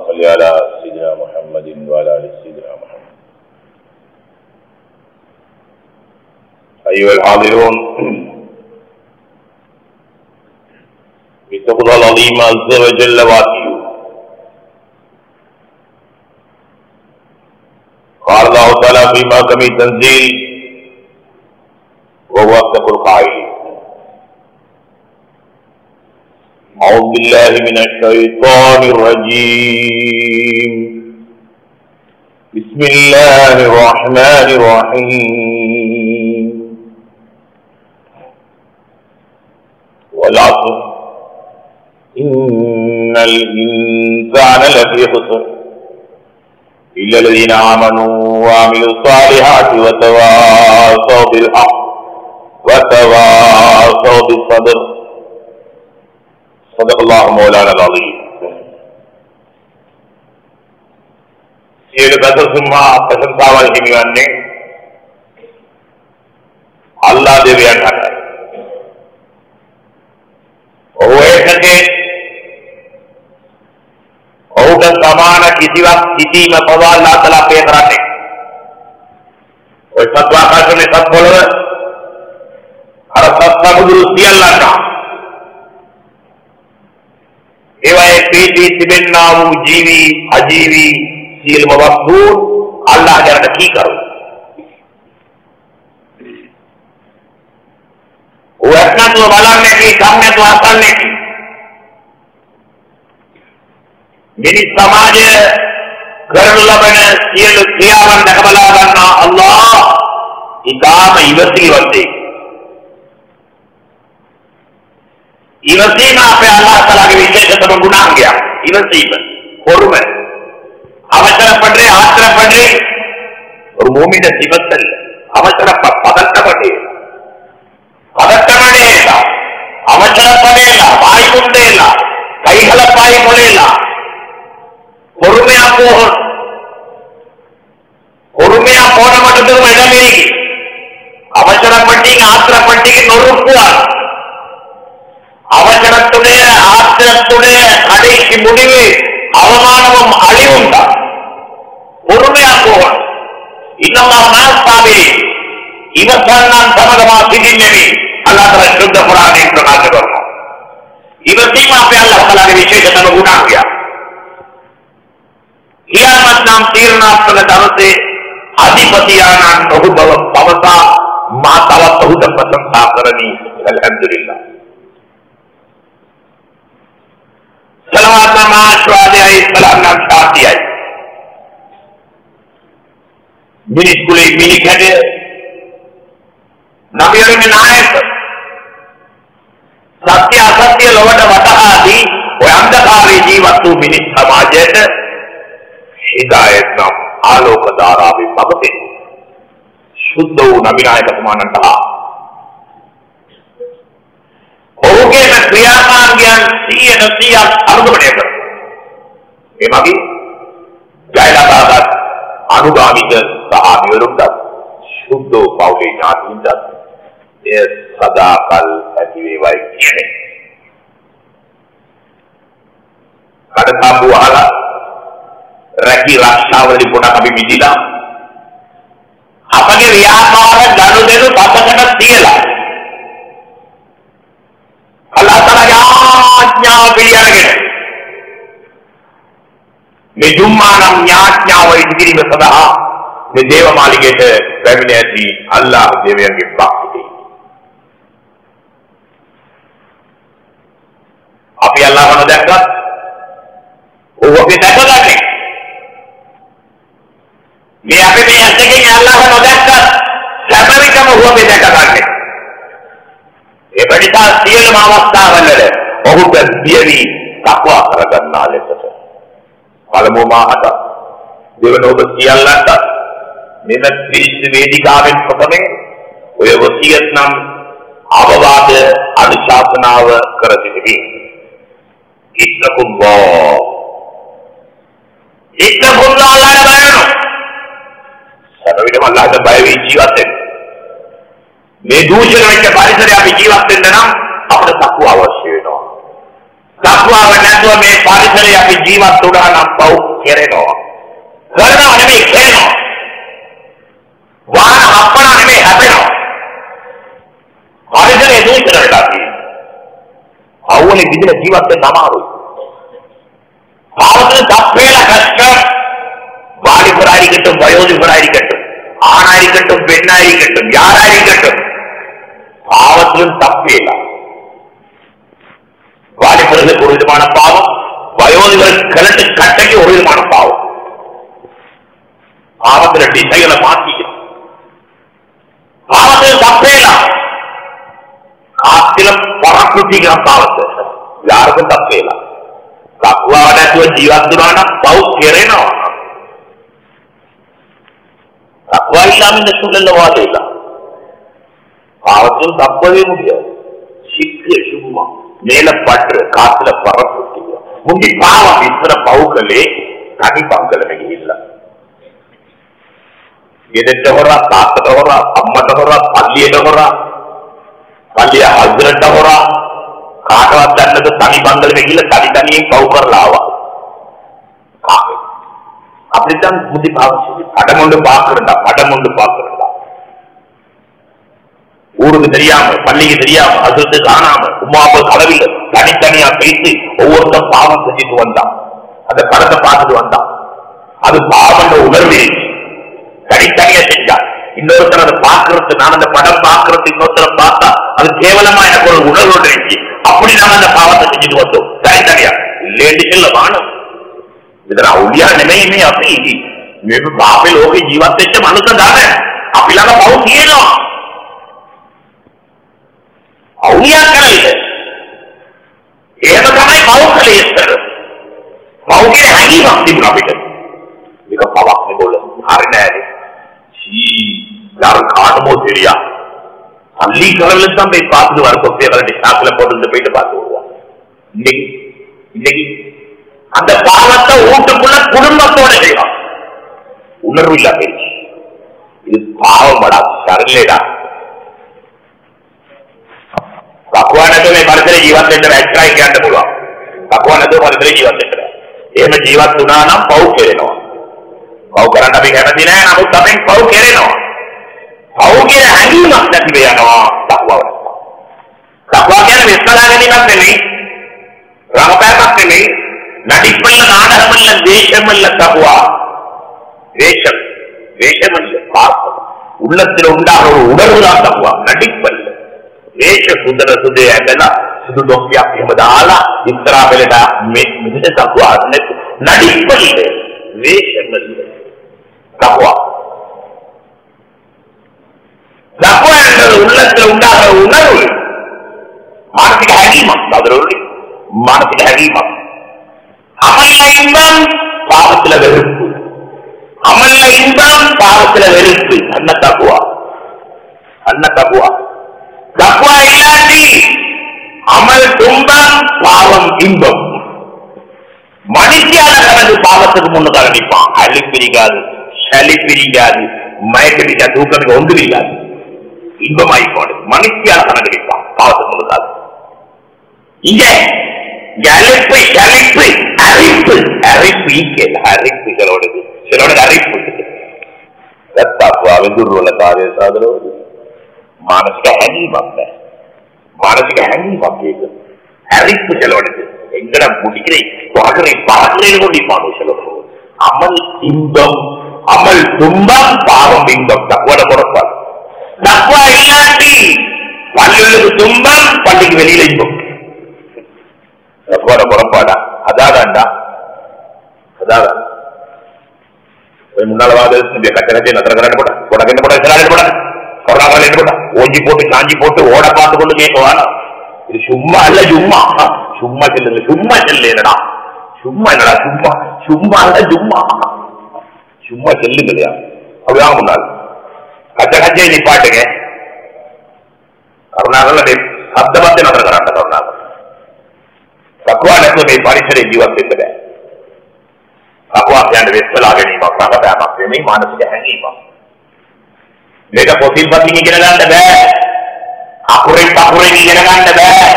صل على سيدنا محمد وعلى آل سيدنا محمد. أيها الحاضرون، اتقوا الله العظيم عز وجل واتقوه. قال الله تعالى في محكم التنزيل وهو أصدق القائلين: أعوذ بالله من الشيطان الرجيم. بسم الله الرحمن الرحيم. والعصر إن الإنسان لفي خسر إلا الذين آمنوا وعملوا الصالحات وتواصوا بالحق وتواصوا بالصبر. صدق الله مولانا العظيم. ஏழு கதசும்மா பிரசந்தாவால் හිමිවන්නේ අල්ලා දෙවියන් අතර. ඔහු ඒකේ ඔහුට සමාන කිසිවක් සිටීම පවා අල්ලා තලා පේ කරන්නේ. ඔය සත්වාකාශනේ සත්වල අර සත්සමුදුරු සියල්ලන්ට ඒවායේ පීති තිබෙන්නා වූ ජීවි අජීවි සියලුම වස්තු අල්ලාහ ගැන කී කරු. ඔයත්නතු බලන්නේ කී කම්මතු අසන්නේ කී. මිනිස් සමාජය කරනු ලබන සියලු ක්‍රියාවන් දැක බලා ගන්නා අල්ලාහ ඊටාම ඉවසීවන්තයි. ඉවසීම අපේ අල්ලාහ තලාගේ විශේෂතම ගුණාංගය. ඉවසීම, பொறுமை, அவசரப்படுறே ஆத்திரப்படுறே ஒரு மூமிட சிவத்தல். பதட்டப்படே இல்ல, அவசரப்படே இல்ல, வாய் கொண்டே இல்ல, கைகளை பாய் கொண்டே இல்ல. பொறுமையா போகணும். பொறுமையா போன மட்டும் இடமே. அவசரப்பட்டீங்க, ஆத்திரப்பட்டீங்க, நொறுக்குவார். அவசரத்துடைய ஆத்திரத்துடைய கடைசி முடிவு அவமானமும் அழிவும் தான். பொறுமையா போகணும். இவன் நான் சமதமா சிகிச்சை அல்லாஹ் சுத்த குரான் என்று நாங்கள் வருவோம். இவர் சீமாப்பே அல்லாஹ் தஆலாගේ විශේෂතම ගුණාංගය. ඊයමත් නම් තීරණාත්මක දවසේ අධිපතියාණන් ඔහු බව පවසා මා තවත් ඔහුට ප්‍රශංසා කරමි. අල්හම්දුලිල්ලාහ්. සලවාත් මාෂ්වාදේ සලාම් තාතියයි. මිනිස් කුලේ මිනිකද නබියන්ගේ නායක සත්‍ය අසත්‍ය ලොවට වටහාදී ඔය අන්ධකාරයේ ජීවත් වූ මිනිස් සමාජයට හිදායත් නම් ආලෝක ධාරාවෙන් පවතින සුද්ධ වූ නබි නායකතුමාණන්ට ඔහුගේ ක්‍රියාමාර්ගයන් 100% අනුගමනය කරනවා. මේ මගේ ජයලතාවත් අනුගාමික සහාමිවරුන්ට සුද්ධ වූ පවුලේ ඥාතීන්ට එය සදාකල් ඇති වේවයි කියන්නේ. කඩකාපු අහලා රැකී රක්ෂාවලදී පොඩක් අපි මිදිලා අපගේ ව්‍යාපාර ගනුදෙනු පතකට තියලා අල්ලාහ් තාලාගේ ආඥාව පිළිඅරගෙන මේ ජුම්මා නම් ඥාඥාව ඉදිරිම සඳහා මේ දේව මාලිගයට පැමිණ ඇති අල්ලාහ් දේවයන්ගේ භක්තිය. අපි අල්ලාහව නොදැක්කත් ඔහු අපි දැකගන්නේ. මේ අපි මේ ඇත්තකින් අල්ලාහව නොදැක්කත් සැබවින්ම ඔහු අපි දැකගන්නේ. ඒ පිටා සියලුම අවස්ථාවල ඔහුට සියවි තක්වා කරගන්නා ලෙසට පළමුව මාහට දෙවන ඔබ සියල්ලන්ට මෙම ත්‍රිශ වේදිකාවෙන් ප්‍රථමයෙන් ඔය වසියත් නම් අවවාද අනුශාසනාව කර සිටිමි. ඉත්තකුල්ලාහ් අල්ලාහට බය වෙනවා. සැබවින්ම අල්ලාහට බය වී ජීවත් වෙන්න. මේ දූෂණ වෙච්ච පරිසරය අපි ජීවත් වෙන්න නම් අපිට තක්වා අවශ්‍ය වෙනවා. තක්වාව නැත්නම් නැතුව මේ පරිසරය අපි ජීවත් වුණා නම් පව් කෙරෙනවා. කරනවා නෙමෙයි කෙරෙනවා. වාහන හප්පනවා නෙමෙයි හැපෙනවා. පරිසරය දූෂණය වෙලා තියෙනවා. අවුලේ විදිහට ජීවත් වෙන්න අමාරුයි. பாவத்தில் தப்பேல கஷ்டம். வாலிபரா இருக்கட்டும், வயோதிபரா இருக்கட்டும், ஆணா இருக்கட்டும், பெண்ணா இருக்கட்டும், யாரா இருக்கட்டும், பாவத்திலும் தப்பேல. வாலிபர்களுக்கு ஒரு விதமான பாவம், வயோதிபர்களுக்கு கிழட்டு கட்டைக்கு ஒரு விதமான பாவம். பாவத்தில் திசைகளை மாற்றிக்கணும். பாவத்தில் தப்பேல. காத்திலும் பறக்குட்டிக்கிற பாவத்தை யாருக்கும் தப்பேல. තක්වාව නැතුව ජීවත් වුණා නම් පව් කෙරෙනවා. තක්වා இல்லாம இந்த சூழல்ல வாழலாம். பாவத்தில் தப்பவே முடியாது. சிக்கு சும்மா மேல பற்று காத்துல பறப்பு முந்தி பாவம் இத்தனை பவுக்களே தனி பங்களமே இல்லை. எதிர்த்த ஹொரா, தாத்தட ஹொரா, அம்மட்ட ஹொரா, பள்ளியிட ஹொரா, பள்ளிய ஹஸ்ரட்ட ஹொரா, කාටවත් දැන්නද තනි බංගලෙ ගිහලා තනි තනියෙන් පව් කරලා ආවා. අපිට නම් මුදි පාවිච්චි අඩමුණු பாக்குறதா ஊருக்கு தெரியாம, பள்ளிக்கு தெரியாம, அதுக்கு காணாம, உமாவை களவில் தனித்தனியா பேசி ஒவ்வொருத்தரும் பாவம் செஞ்சுட்டு வந்தான். அந்த படத்தை பார்த்துட்டு வந்தான். அது பாவம் உணர்வு தனித்தனியா செஞ்சான். இன்னொருத்தர் அதை பார்க்கறது, நான் அந்த படம் பார்க்கறது இன்னொருத்தரை பார்த்தா அது கேவலமா எனக்கு ஒரு உணர்வு இருந்துச்சு. அப்படி நாம அந்த பாவத்தை செஞ்சுட்டு வந்தோம் தனித்தனியா. இல்லைன்னு சொல்ல வாணும். इधर अवलिया नहीं में अपनी मेरे बापे लोग जीवन से मनुष्य जाते हैं अपिला का बहुत ही लो अवलिया कर रही है तो कमाई बहुत करे इस तरह बहुत के हैगी भक्ति बुरा बेटे मेरा बाबा ने बोला हारे ना है जी यार खाट मो तेरिया अल्ली कर लेता मैं बात जो वर्क होते हैं अगर डिस्टाफ ले पोटल से बेटे बात हुआ இன்னைக்கு அந்த பாவத்தை வீட்டுக்குள்ள குடும்பத்தோட செய்யலாம். உணர்வு இல்ல பேச்சு. இது பாவமடா, சரலேடா. ભગવાન මේ පරිසරේ ජීවත් වෙන්න බැස්සයි කියන්න පුළුවන්. ભગવાન පරිසරේ ජීවත් වෙන්න. එහෙම ජීවත් වුණා නම් පව් කෙරෙනවා. පව් කරන්න අපි කැමති නැහැ. නමුත් අපෙන් පව් කෙරෙනවා. පව් කියන හැඟීමක් නැතිව යනවා තක්වාව. තක්වා කියන්නේ විශ්වාස ගැනීමක් නෙමෙයි. රඟපෑමක් නෙමෙයි. நடிப்பல்ல, நாடகமல்ல, வேஷமல்ல தகுவா. வேஷம் வேஷமல்ல, பார்ப்பது உள்ளத்தில் உண்டாக ஒரு உணர்வுதான் தகுவா. நடிப்பல்ல வேஷ சுந்தர சுதேயங்களா சுதுடோக்கியா எமதாலா இஸ்ராவேலடா மிக தகுவா. நடிப்பல்ல, வேஷமல்ல, தகுவா. தகுவா என்பது உள்ளத்தில் உண்டாக உணர்வு. மானசிக ஹகீமம், அதனுடைய மானசிக ஹகீமம். அமல்ல இன்பம், பாவத்துல வெறுப்பு. அமல்ல இன்பம், பாவத்துல வெறுப்பு. அண்ண தக்குவா. தக்குவா இல்லாட்டி அமல் துன்பம், பாவம் இன்பம். மனுஷியால கடந்து பாவத்துக்கு முன்னதாக நிற்பான். அழி பிரிக்காது, சளி பிரிக்காது, மயக்கடிக்கா, தூக்கத்துக்கு ஒன்று இல்லாது. இன்பமாயிக்கோடு மனுஷியால கணக்கு நிற்பான் பாவத்துக்கு முன்னதாக. இங்க அழைப்பு அழைப்பு அழைப்பு அழைப்பு அழைப்பு சிலோடு அழைப்பு வெந்துருவல காரிய சாதனோ மானசிக ஹேங்கிமாங்க மானசிக ஹேங்கிமாங்க அழைப்பு செலவடுது எங்கட முடிக்கிறேன் பார்க்கிறேன் கொண்டிப்பாங்க செலவு. அமல் இன்பம், அமல் துன்பம், பாவம் இன்பம். தக்குவோட குறைப்பாரு. தக்குவா இல்லாட்டி பள்ளிகளுக்கு துன்பம், பள்ளிக்கு வெளியில இன்பம். புறப்பாடா அதாதான்டா அதான் முன்னாள் கச்சகத்தை நத்திரக்கரன் போட உடனே போட போட கொரோனா போட ஓஞ்சி போட்டு காஞ்சி போட்டு ஓட பார்த்து கொண்டு கேட்கவானா. இது சும்மா இல்ல, சும்மா சும்மா செல்லுங்க, சும்மா செல்லுடா, சும்மா இல்லடா, சும்மா சும்மா இல்ல, சும்மா சும்மா செல்லுங்க இல்லையா. அப்படிதான் முன்னாள் கச்சகச்சை நிப்பாட்டுங்க. கருணாகரன் சப்தமத்தை நத்திரக்கரான் கருணாகரன் තක්වා නැතුව මේ පරිසරයේ ජීවත් වෙන්න බෑ. තක්වා කියන්නේ වෙස්සලා ගැනීමක්, රඟපෑමක් නෙමෙයි, මානසික හැඟීමක්. මේක පොතින් පතින් ඉගෙන ගන්න බෑ. අකුරෙන් ඉගෙන ගන්න බෑ.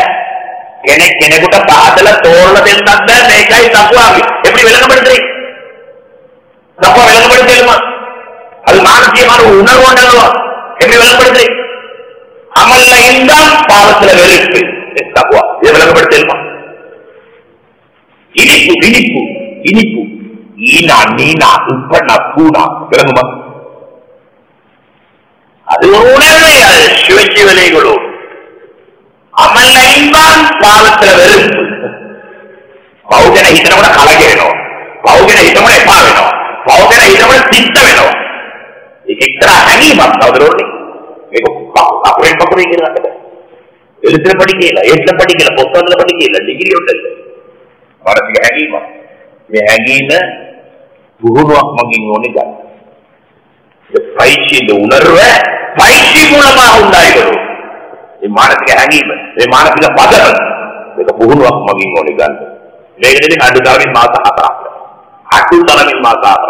කෙනෙකුට පාදලා තෝරලා දෙන්නත් බෑ, இல்லாட்டி தக்குவா எப்படி விளங்கப்படுத்துறீங்க? தக்குவா விளங்கப்படுத்தலுமா? அது மானசீகமான ஒரு உணர்வு உண்டல்லவா? எப்படி விளங்கப்படுத்துறீங்க? அமல்ல இன்பம், பாவத்துல வெறுப்பு. தக்குவா இதை விளங்கப்படுத்தலுமா? இனிப்பு இனிப்பு இனிப்பு, ஈனா நீனா உப்பண்ணா பூனா விளங்குமா? அது ஒரு உணர்வு. அது சுவைச்சி விலைகளோ. அமல்ல இன்பம், பாவத்துல வெறுப்பு. பௌஜன හිතනකොට කලකිරෙනවා. පෞජන හිතනකොට එපා වෙනවා. පෞජන හිතනකොට සිද්ධ වෙනවා. ඒක එක්තරා හැඟීමක් නවදරෝනේ. මේක අපරෙන් පපුරේ කියලා නේද? එළිතර පඩි කියලා, ඒත්ල පඩි කියලා, පොත්වල පඩි කියලා, ඩිග්‍රී වලට. මානසික හැඟීමක්. මේ හැඟීම පුහුණුවක් මගින් ඕනේ ගන්න. இந்த பயிற்சி, இந்த உணர்வை பயிற்சி மூலமாக உண்டாயிடும். මේ මානසික හැඟීම, මේ මානසික පදම මේක පුහුණුවක් මගින් ඕනේ ගන්න. මේකෙදී අඩුතරමින් මාස 4ක්. අඩුතරමින් මාස 4ක්.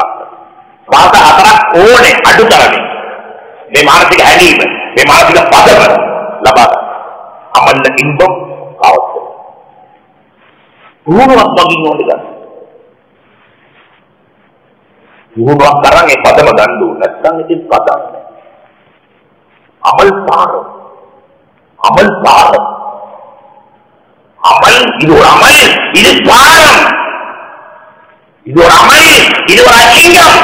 මාස 4ක් ඕනේ අඩුතරමින්. මේ මානසික හැඟීම, මේ මානසික පදම ලබා ගන්න. අමන්න ඉන්බම් අවශ්‍යයි. පුහුණුවක් මගින් ඕනේ ගන්න. පුහුණුවක් තරම් ඒ පදම ගන්න ඕනේ. නැත්නම් ඉතින් පදම් නෑ. අමල් පාරම්. அமல் பாரம். அமல் இது ஒரு அமல், இது பாரம். இது ஒரு அமல், இது ஒரு அசிங்கம்.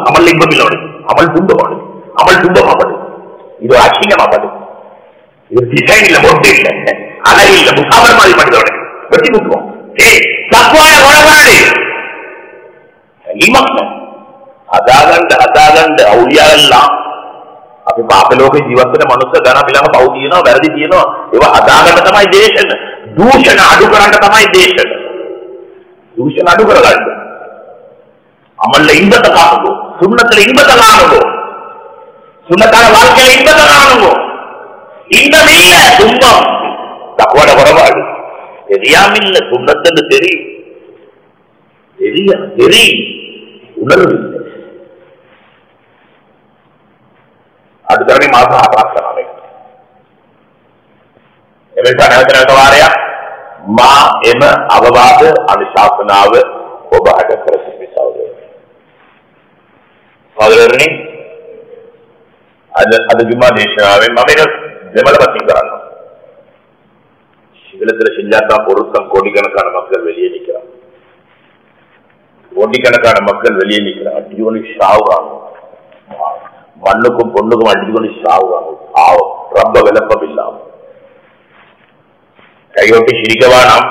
அமல் இன்பமில்லோடு, அமல் துன்பமாடு, அமல் துன்பமாடு. இது ஒரு அசிங்கமாடு. இது டிசைன் இல்ல, மொட்டு இல்ல, அழகு இல்ல, முகாபர் மாதிரி பண்ணுறோட வெட்டி முட்டுவோம். தக்குவான உணவாடு අදාගන්න අවුලියාලා අපි පාප ලෝකේ ජීවත් වෙන මනුස්ස ගණ පිළඟ පව් තියෙනවා, වැරදි තියෙනවා. ඒවා අදාගන්න තමයි දේශන. දූෂණ අඩු කරන්න තමයි දේශන. දූෂණ අඩු කරගන්න. அமல்ல இன்பத்தை காணுங்க, சுண்ணத்துல இன்பத்தை காணுங்க, சுண்ணத்தான வாழ்க்கையில இன்பத்தை காணுங்க. இன்பம் இல்ல துன்பம். தக்குவாட குறைபாடு. தெரியாமில்ல சுண்ணத்துன்னு தெரியும், தெரியும் உணர்வு இல்லை. අඩුතරමේ මාස 4ක් තමයි. එමෙන්න නැවත වාරයක් මා එම අවවාද අනුශාසනාව ඔබට කර සිටිනවා. සහෝදරනි, අද ජුමා දේශනාවෙන් මම ඒක දෙමළපතින් කරනවා. சிங்களத்தில் செஞ்சாதான் பொருத்தம் கோடிக்கணக்கான மக்கள் வெளியே நிற்கிறாங்க. கோடிக்கணக்கான மக்கள் வெளியே நிற்கிறாங்க. அடிக்கொண்டு சாவுறாங்க, மண்ணுக்கும் பொண்ணுக்கும் அடிக்கொண்டு சாவுறாங்க. பாவம், ரொம்ப விளப்பம் இல்லாம கையொட்டி சிரிக்கவா? நாம்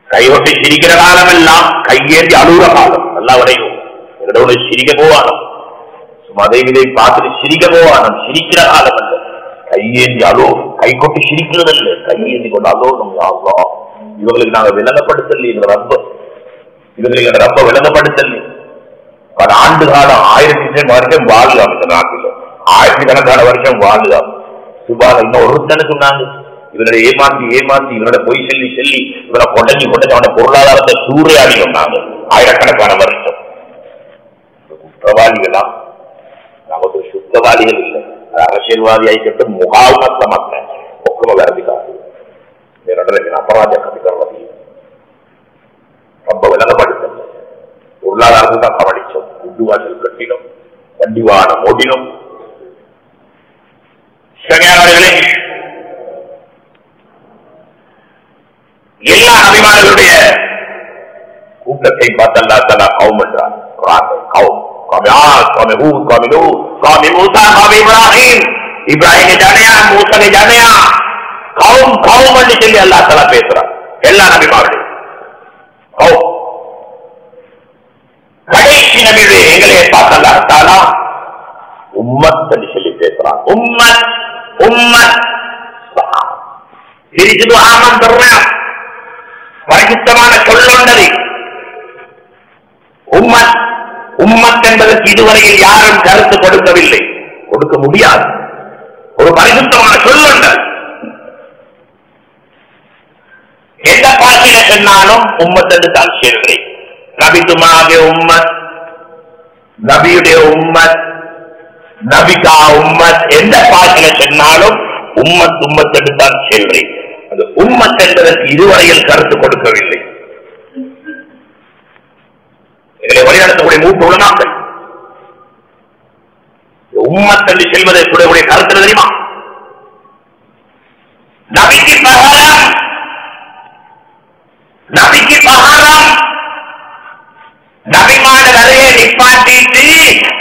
கையொட்டி சிரிக்கிற காலம் எல்லாம் கையேந்தி அழுகிற காலம். நல்லா வரையும் என்னோட சிரிக்க போவானம், அதை இதை பார்த்துட்டு சிரிக்க போவானம். சிரிக்கிற காலம் அல்ல, கையேந்தி அலோ, கை கொட்டி சிரிக்கிறது அல்ல, கையேந்தி கொண்டு அலோ. நம்ம இவங்களுக்கு நாங்க விளங்கப்படுத்தல, இந்த ரப்ப இவங்களுக்கு அந்த ரப்ப விளங்கப்படுத்தல. பல ஆண்டு காலம், 1000 வருஷம் வாழ்லாம் இந்த நாட்டில், 1000கணக்கான வருஷம் வாழ்லாம். சுபால இன்னும் ஒருத்தனை சொன்னாங்க, இவனுடைய ஏமாத்தி ஏமாத்தி இவனோட பொய் சொல்லி சொல்லி இவனை கொண்டஞ்சி கொண்டஞ்சி அவனோட பொருளாதாரத்தை சூறையாடி சொன்னாங்க 1000கணக்கான வருஷம். குற்றவாளிகளா? நாங்க ஒரு சுத்தவாளிகள் இல்லை. அரசியல்வாதி ஆயிட்டு முகாவுமத்ல மாட்டேன் ஒக்கம வரதிக்காது அபராஜ கவிதர்வதி ரொம்ப விளங்கப்படுத்த பொருளாதாரத்தை தான் கவனிச்சோம். குண்டுவாசல் கட்டினோம், வண்டிவானம் ஓடினோம். எல்லா அபிமானிகளுடைய கூட்டத்தை பார்த்து அல்லா தஆலா கௌம் என்றார். இப்ராஹிம் ஜானியா, மூசா ஜானியா, கௌம் கௌம் என்று சொல்லி அல்லா தஆலா பேசுறார். எல்லா நபிமார்களும் கௌம். கடைசி நபியுடைய எங்களை பார்த்து அல்லா தஆலா உம்மத் என்று சொல்லி பேசுறார். உம்மத் உம்மத் பிரிச்சது ஆமன் தருணம் பரிசுத்தமான சொல்லொண்டது. உம்மத் உம்மத் என்பதற்கு இதுவரையில் யாரும் கருத்து கொடுக்கவில்லை, கொடுக்க முடியாது. ஒரு பரிசுத்தமான சொல்லொண்டது. எந்த பாஷையில சொன்னாலும் உம்மத் என்று தான் சொல்றேன். நபிதுமாவிய உம்மத், நபியுடைய உம்மத், நபிகா உம்மத், எந்த பாஷையில சொன்னாலும் உம்மத் உம்மத் என்று தான் சொல்றேன். உம்மத் என்பதற்கு இதுவரையில் கருத்து கொடுக்கவில்லை. எங்களை வழிநடத்தக்கூடிய மூன்று உலமாக்கள் உம்மத் என்று செல்வதற்குடைய கருத்து தெரியுமா? நபிக்கு பகரம், நபிக்கு பகரம், நபிமான நிறைய நிப்பாட்டிட்டு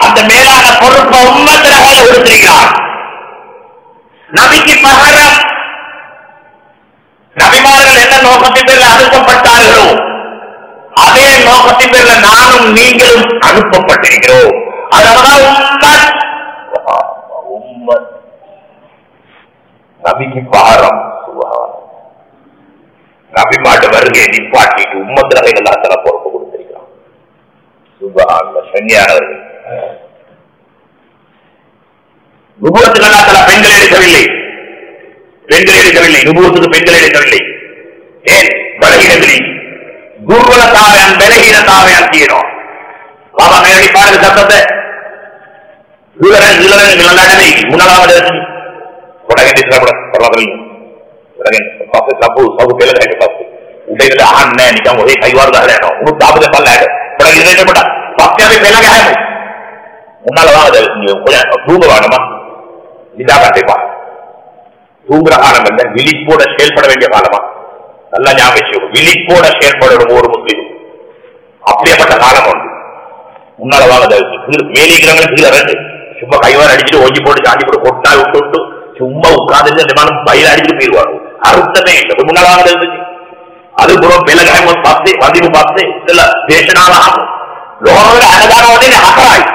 அந்த மேலான பொறுப்பை உம்மத்தினராக கொடுத்திருக்கிறார். நபிக்கு பகரம் நபிமார்கள் என்ன நோக்கத்தின் பேரில் அனுப்பப்பட்டார்களோ அதே நோக்கத்தின் பேரில் நானும் நீங்களும் அனுப்பப்பட்டிருக்கிறோம். அதனால்தான் உம்மத் நபிக்கு பாரம் நபிமாட்டு வருகையை நிப்பாட்டிட்டு உம்மத்தினரை எல்லாத்தன பொறுப்பு கொடுத்திருக்கிறான். சுபஹானல்லாஹ், சன்னியானவர்கள் நுபுவத்துக்கு அல்லாஹ் பெண்களை எடுக்கவில்லை, பெண்களை எடுக்கவில்லை, நுபுவத்துக்கு பெண்களை எடுக்கவில்லை. ஏன்? பலகீனத்தில் துர்வலத்தாவையான் பலகீனத்தாவையான் செய்யணும். பாபா மேலடி பாருங்க சத்தத்தை நடனை முன்னாளாவது उठे आन ने निकम वही कई बार दहले नो वो दाब दे पल्ला है बड़ा गिरने के बड़ा पक्के अभी पहला क्या है उन्ना लगा दे कोया धूम वाला मा निदा करते पा धूम रहा ना बंदे विलिक पोड शेल पड़ वेंगे वाला मा अल्लाह ஞாபகம் வெச்சு விலிக் போட शेल पड़ ஒரு முஸ்லிம் அப்படியேப்பட்ட காலம் உண்டு. உன்னால வாங்க மேலிக்கிறவங்க கீழே ரெண்டு சும்மா கைவார் அடிச்சுட்டு ஒஞ்சி போட்டு சாண்டி போட்டு கொட்டா விட்டு விட்டு சும்மா உட்கார்ந்து நிமானம் பயிர் அடிச்சுட்டு போயிடுவாங்க. அர்த்தமே இல்லை. முன்னால வாங்க இருந்துச்சு அது புறம் பெலகாயம் பார்த்து வந்திவு பார்த்து இல்ல தேசனால லோகோட அன்னதானோட ஹக்கராய்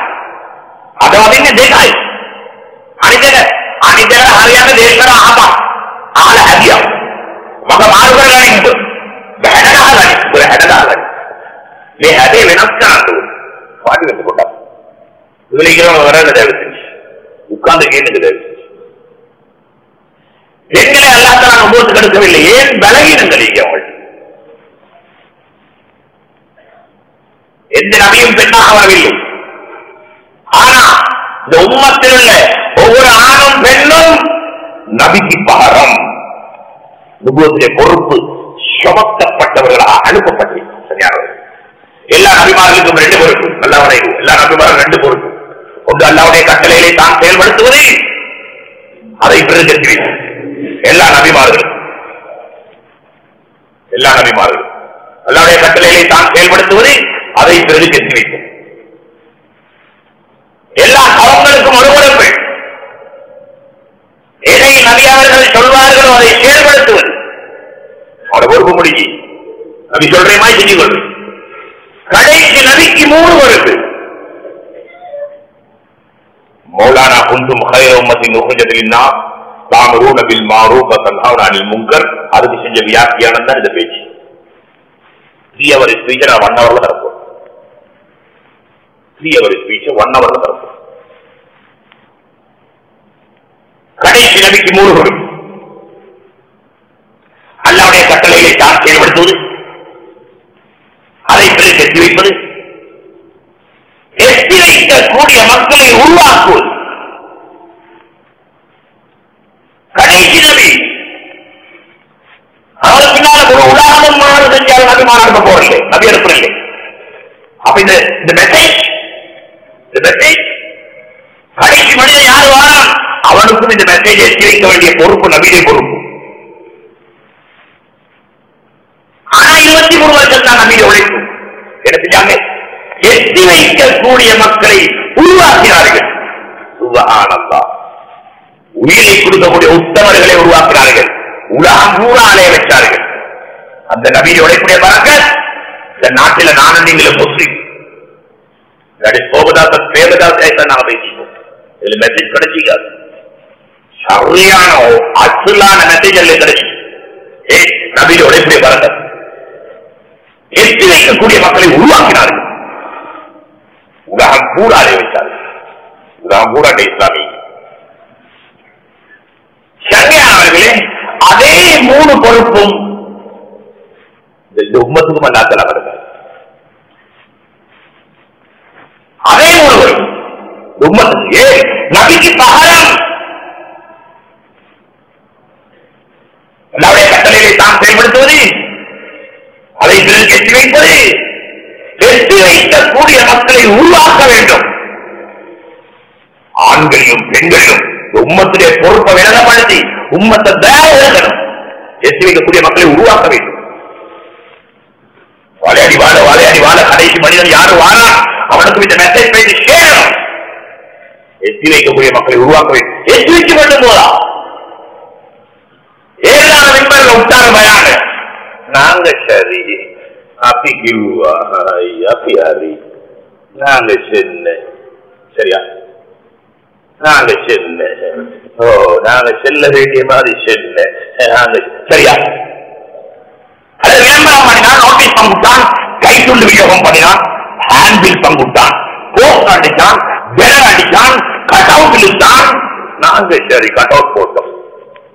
அதவாதீங்க தேசாய் அனிதர அனிதர ஹரியான தேசர ஆமா ஆல ஹதியா மக மாறுகளானி බැහැඩගහගනි ඔය හැඩගහගනි මේ හැඩේ වෙනස් කරන්න ඕනේ පාටි වෙන්න පොඩ්ඩක් ඉතින් කියනවා වරන්න දැවිසි උක්කාන්ද කියන්නේ දැවිසි எங்களை அல்லாஹ் தஆலா நபுவத் கொடுக்கவில்லை. ஏன்? பலகீனங்கள் அவர்கள் எந்த நபியும் பெண்ணாக வரவில்லை. ஆனா இந்த உம்மத்தில் உள்ள ஒவ்வொரு ஆணும் பெண்ணும் நபிக்கு பாரம் நபுவத்துடைய பொறுப்பு சுமத்தப்பட்டவர்களாக அனுப்பப்பட்டிருக்கிறார். சரியானவர்கள் எல்லா நபிமார்களுக்கும் ரெண்டு பொறுப்பு. அல்லாஹ்வுடைய எல்லா நபிமார்களும் ரெண்டு பொறுப்பு. ஒன்று அல்லாஹ்வுடைய கட்டளைகளை தான் செயல்படுத்துவது, அதை பிறகு எல்லா நபிமார்களும் அல்லாஹ்வுடைய கட்டளைகளை தான் செயல்படுத்துவது, அதை பிறகு கெட்டி வைக்கும். எல்லா கவங்களுக்கும் ஒருவருக்கு எதை நபியாளர்கள் சொல்வார்களோ அதை செயல்படுத்துவது அவரை பொறுப்பு முடிஞ்சு நபி சொல்றே மாதிரி செஞ்சு கொள்வது. கடைசி நபிக்கு 3 பொறுப்பு. மௌலானா குந்தும் கைர உம்மத்தின் உஹ்ரஜத் லின்னாஸ் தாமரூன பில் மாரூஃப் வ தன்ஹவுன அனில் முன்கர். அதுக்கு செஞ்ச வியாக்கியானம் தான் இந்த பேச்சு. 3 hour ஸ்பீச் நான் 1 hourல தரப்போம். 3 hour ஸ்பீச் 1 hourல தரப்போம். கடைசி நபிக்கு 3 பொறுப்பு. அல்லாஹ்வுடைய கட்டளைகளை தான் செயல்படுத்துவது, அதை பிறகு எத்தி வைப்பது, எத்தி வைக்கக்கூடிய மக்களை உருவாக்குவது. கடைசி நபி அவருக்கு பின்னால ஒரு உலகம் மாறு செஞ்சால் நபிமான அனுப்ப போறதில்லை, நபி அனுப்பவில்லை. அப்ப இந்த மெசேஜ் கடைசி மனிதன் யாரு வாரான் அவனுக்கும் இந்த மெசேஜ் எத்தி வைக்க வேண்டிய பொறுப்பு நபியுடைய பொறுப்பு. ஆனா 23 வருஷம் தான் நபியுடைய உழைப்பு. என்ன செஞ்சாங்க? எத்தி வைக்கக்கூடிய மக்களை உருவாக்கினார்கள். சுப்ஹானல்லாஹ். உயிரை கொடுக்கக்கூடிய உத்தமர்களை உருவாக்கினார்கள். உலகம் பூரா அலைய வச்சார்கள். அந்த நபியை உழைப்புடைய பறக்கத் இந்த நாட்டில் நானும் நீங்களும் முஸ்லிம் நாங்க பேசிப்போம். இதுல மெசேஜ் கிடைச்சிக்காது. சரியான அசுலான மெசேஜ் எல்லாம் கிடைச்சி நபியை உழைப்புடைய பறக்கத் எட்டி வைக்கக்கூடிய மக்களை உருவாக்கினார்கள். உலகம் பூரா அலைய வச்சார்கள். உலகம் பூரா இஸ்லாமி சரியானவர்களே. அதே 3 பொறுப்பும் இந்த உம்மத்துக்கும் அல்லாஹ் வருது. அதே 3 பொறுப்பு உம்மத்துக்கு நபிக்கு பகரம் அல்லாஹ்வுடைய கட்டளைகளை எட்டி வைப்பது எட்டி வைக்கக்கூடிய மக்களை உருவாக்க வேண்டும். ஆண்களையும் பெண்களையும் உம்மத்திலே பொறுப்பை விலகப்படுத்தி உம்மத்தை தயாரிக்கணும். எட்டி வைக்கக்கூடிய மக்களை உருவாக்க வேண்டும். வாழையாடி வாழ கடைசி மனிதன் யாரு வாழா அவனுக்கு இந்த மெசேஜ் பேசி சேரணும். எட்டி வைக்கக்கூடிய மக்களை உருவாக்க வேண்டும். எட்டி வைக்க வேண்டும் போதா ஏழாவது மெம்பர்ல உட்கார பயான நாங்க சரி அப்படி நாங்க சென்ன சரியா நாங்க சென்ன நாங்க செல்ல வேண்டிய மாதிரி சென்ன நாங்க சரியா அது விளம்பரம் பண்ணினான், நோட்டீஸ் பங்குட்டான், கைத்துண்டு விநியோகம் பண்ணினான், ஹேண்ட்பில் பங்குட்டான், போஸ்ட் அடித்தான், பேனர் அடித்தான், கட் அவுட் இழுத்தான். நாங்க சரி கட் அவுட் போட்டோம்.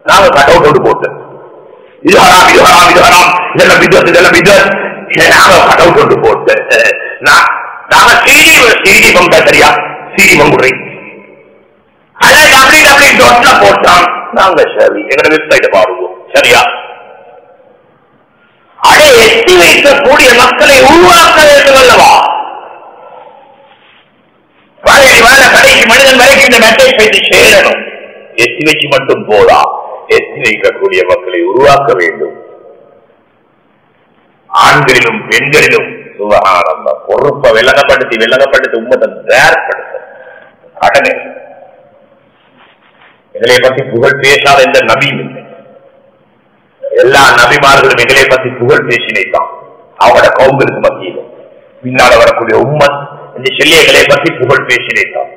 நாங்க கட் அவுட் போட்டோம். இது ஹராம் இது ஹராம் இது ஹராம் இதெல்லாம் விதத் இதெல்லாம் விதத் நாங்க கட் அவுட் போட்டோம். நாங்க சிடி பங்கா சரியா சிடி பங்குறி அதை www.ல போட்டான். நாங்க சரி எங்களோட வெப்சைட்டை பாருவோம் சரியா. அதை எட்டி வைக்கக்கூடிய மக்களை உருவாக்க வேண்டும் அல்லவா. கடைசி மனிதன் வரைக்கும் இந்த மெசேஜ் பேசி சேரணும். எட்டி வச்சு மட்டும் போதா, எட்டி வைக்கக்கூடிய மக்களை உருவாக்க வேண்டும். ஆண்களிலும் பெண்களிலும் சுபஹானல்லாஹ் பொறுப்பை விலகப்படுத்தி உம்மத்தை தயார்படுத்த கடனை. எங்களை பற்றி புகழ் பேசாத எந்த நபியும் இல்லை. எல்லா நபிமார்களும் எங்களை பற்றி புகழ் பேசினைத்தான். அவங்களோட கவுங்களுக்கு மத்தியில் பின்னால வரக்கூடிய உம்மத் இந்த செல்லியங்களை பற்றி புகழ் பேசினைத்தான்.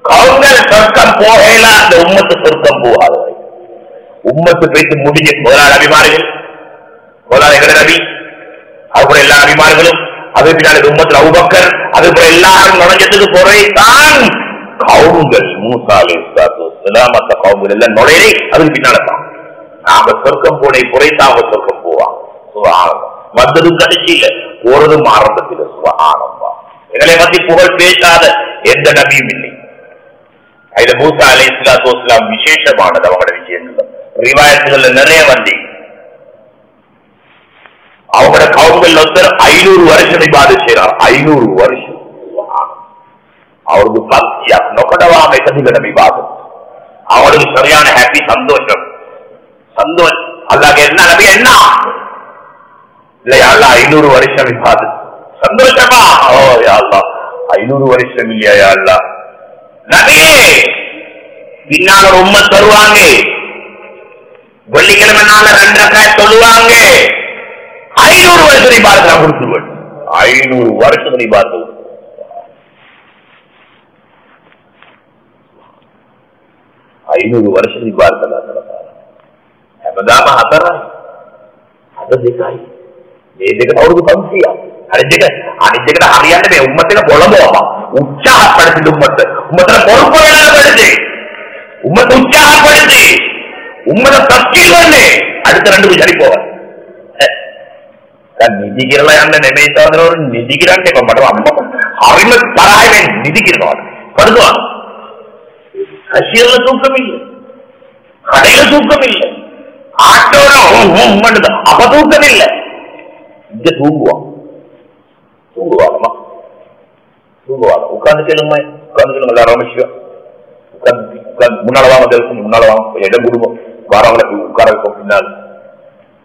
கவுங்கள் சொர்க்கம் போகல, அந்த உம்மத்து சொர்க்கம் போகாது. உம்மத்து பேசி முடிஞ்ச முதலாளி அபிமானிகள் முதலாளிகள நபி அதுபோல எல்லா அபிமானிகளும் அது பின்னாடி உம்மத்தில் அபூபக்கர் அதுபோல எல்லாரும் நுழைஞ்சதுக்கு பொறைத்தான் கவுங்கள் மூசா அலைஹிஸ்ஸலாம் மற்ற கவுங்கள் எல்லாம் நுழையை அதுக்கு பின்னால்தான் நாம சொர்க்கம் போனை குறைத்தான் அவங்க சொர்க்கம் போவான். சுபஹானல்லாஹ் வந்ததும் கடைசியில போறதும் ஆரம்பத்தில். சுபஹானல்லாஹ் எங்களை பத்தி புகழ் பேசாத எந்த நபியும் இல்லை. அதுல மூசா அலைஹிஸ்ஸலாம் விசேஷமானது அவங்களோட விஷயங்கள் ரிவாயத்துகள்ல நிறைய வந்து அவங்களோட கவுங்கள் ஒருத்தர் 500 வருஷம் இபாதத் செய்றார். 500 வருஷம் அவருக்கு பக்தியா நொக்கடவாமை கதிகட இபாதத். அவளுக்கு சரியான ஹாப்பி சந்தோஷம் அல்லாஹ் என்ன நபி என்ன இல்லையா அல்லா 500 வருஷம் இபாதத் சந்தோஷமா. ஓ யா அல்லாஹ் 500 வருஷம் இல்லையா யா அல்லாஹ் நபியே பின்னால ஒரு உம்மத் வருவாங்க, வெள்ளிக்கிழமை நாள 2 ரக்காத் சொல்லுவாங்க. 500 வருஷம் இபாதத் நான் கொடுத்துருவேன். 500 வருஷம் இபாதத் 500 வருஷம் இபாதத் बदामा आता रहा आता देखा ही ये देखा और पंक्तियां अरे देखा आणि देखा हरियाणा में उम्मत का बोलबो उत्साह पड़ती उम्मत பொறுப்பு வேணப்படுது உம்மத் உற்சாகப்படுது உம்மத தஸ்கீல் வரலே அடுத்த 2 விசாரி போவார் නිදිකිරලා යන්න නෙමෙයි තවදරෝ නිදිකිරන්නේ කොහමද අම්මා හරිම තරහයි වෙන්නේ නිදිකිරනවා කරුණා අශීල දුක්කමිල්ල කඩේල දුක්කමිල්ල ஆட்டோட மட்டும் அப்ப தூக்கம் இல்ல இங்க தூங்குவான் உட்கார்ந்து கேளுங்க எல்லாரும் முன்னால வாங்க முன்னால வாங்க இடம் கொடுப்போம் வரவங்களை உட்கார வைப்போம் பின்னால்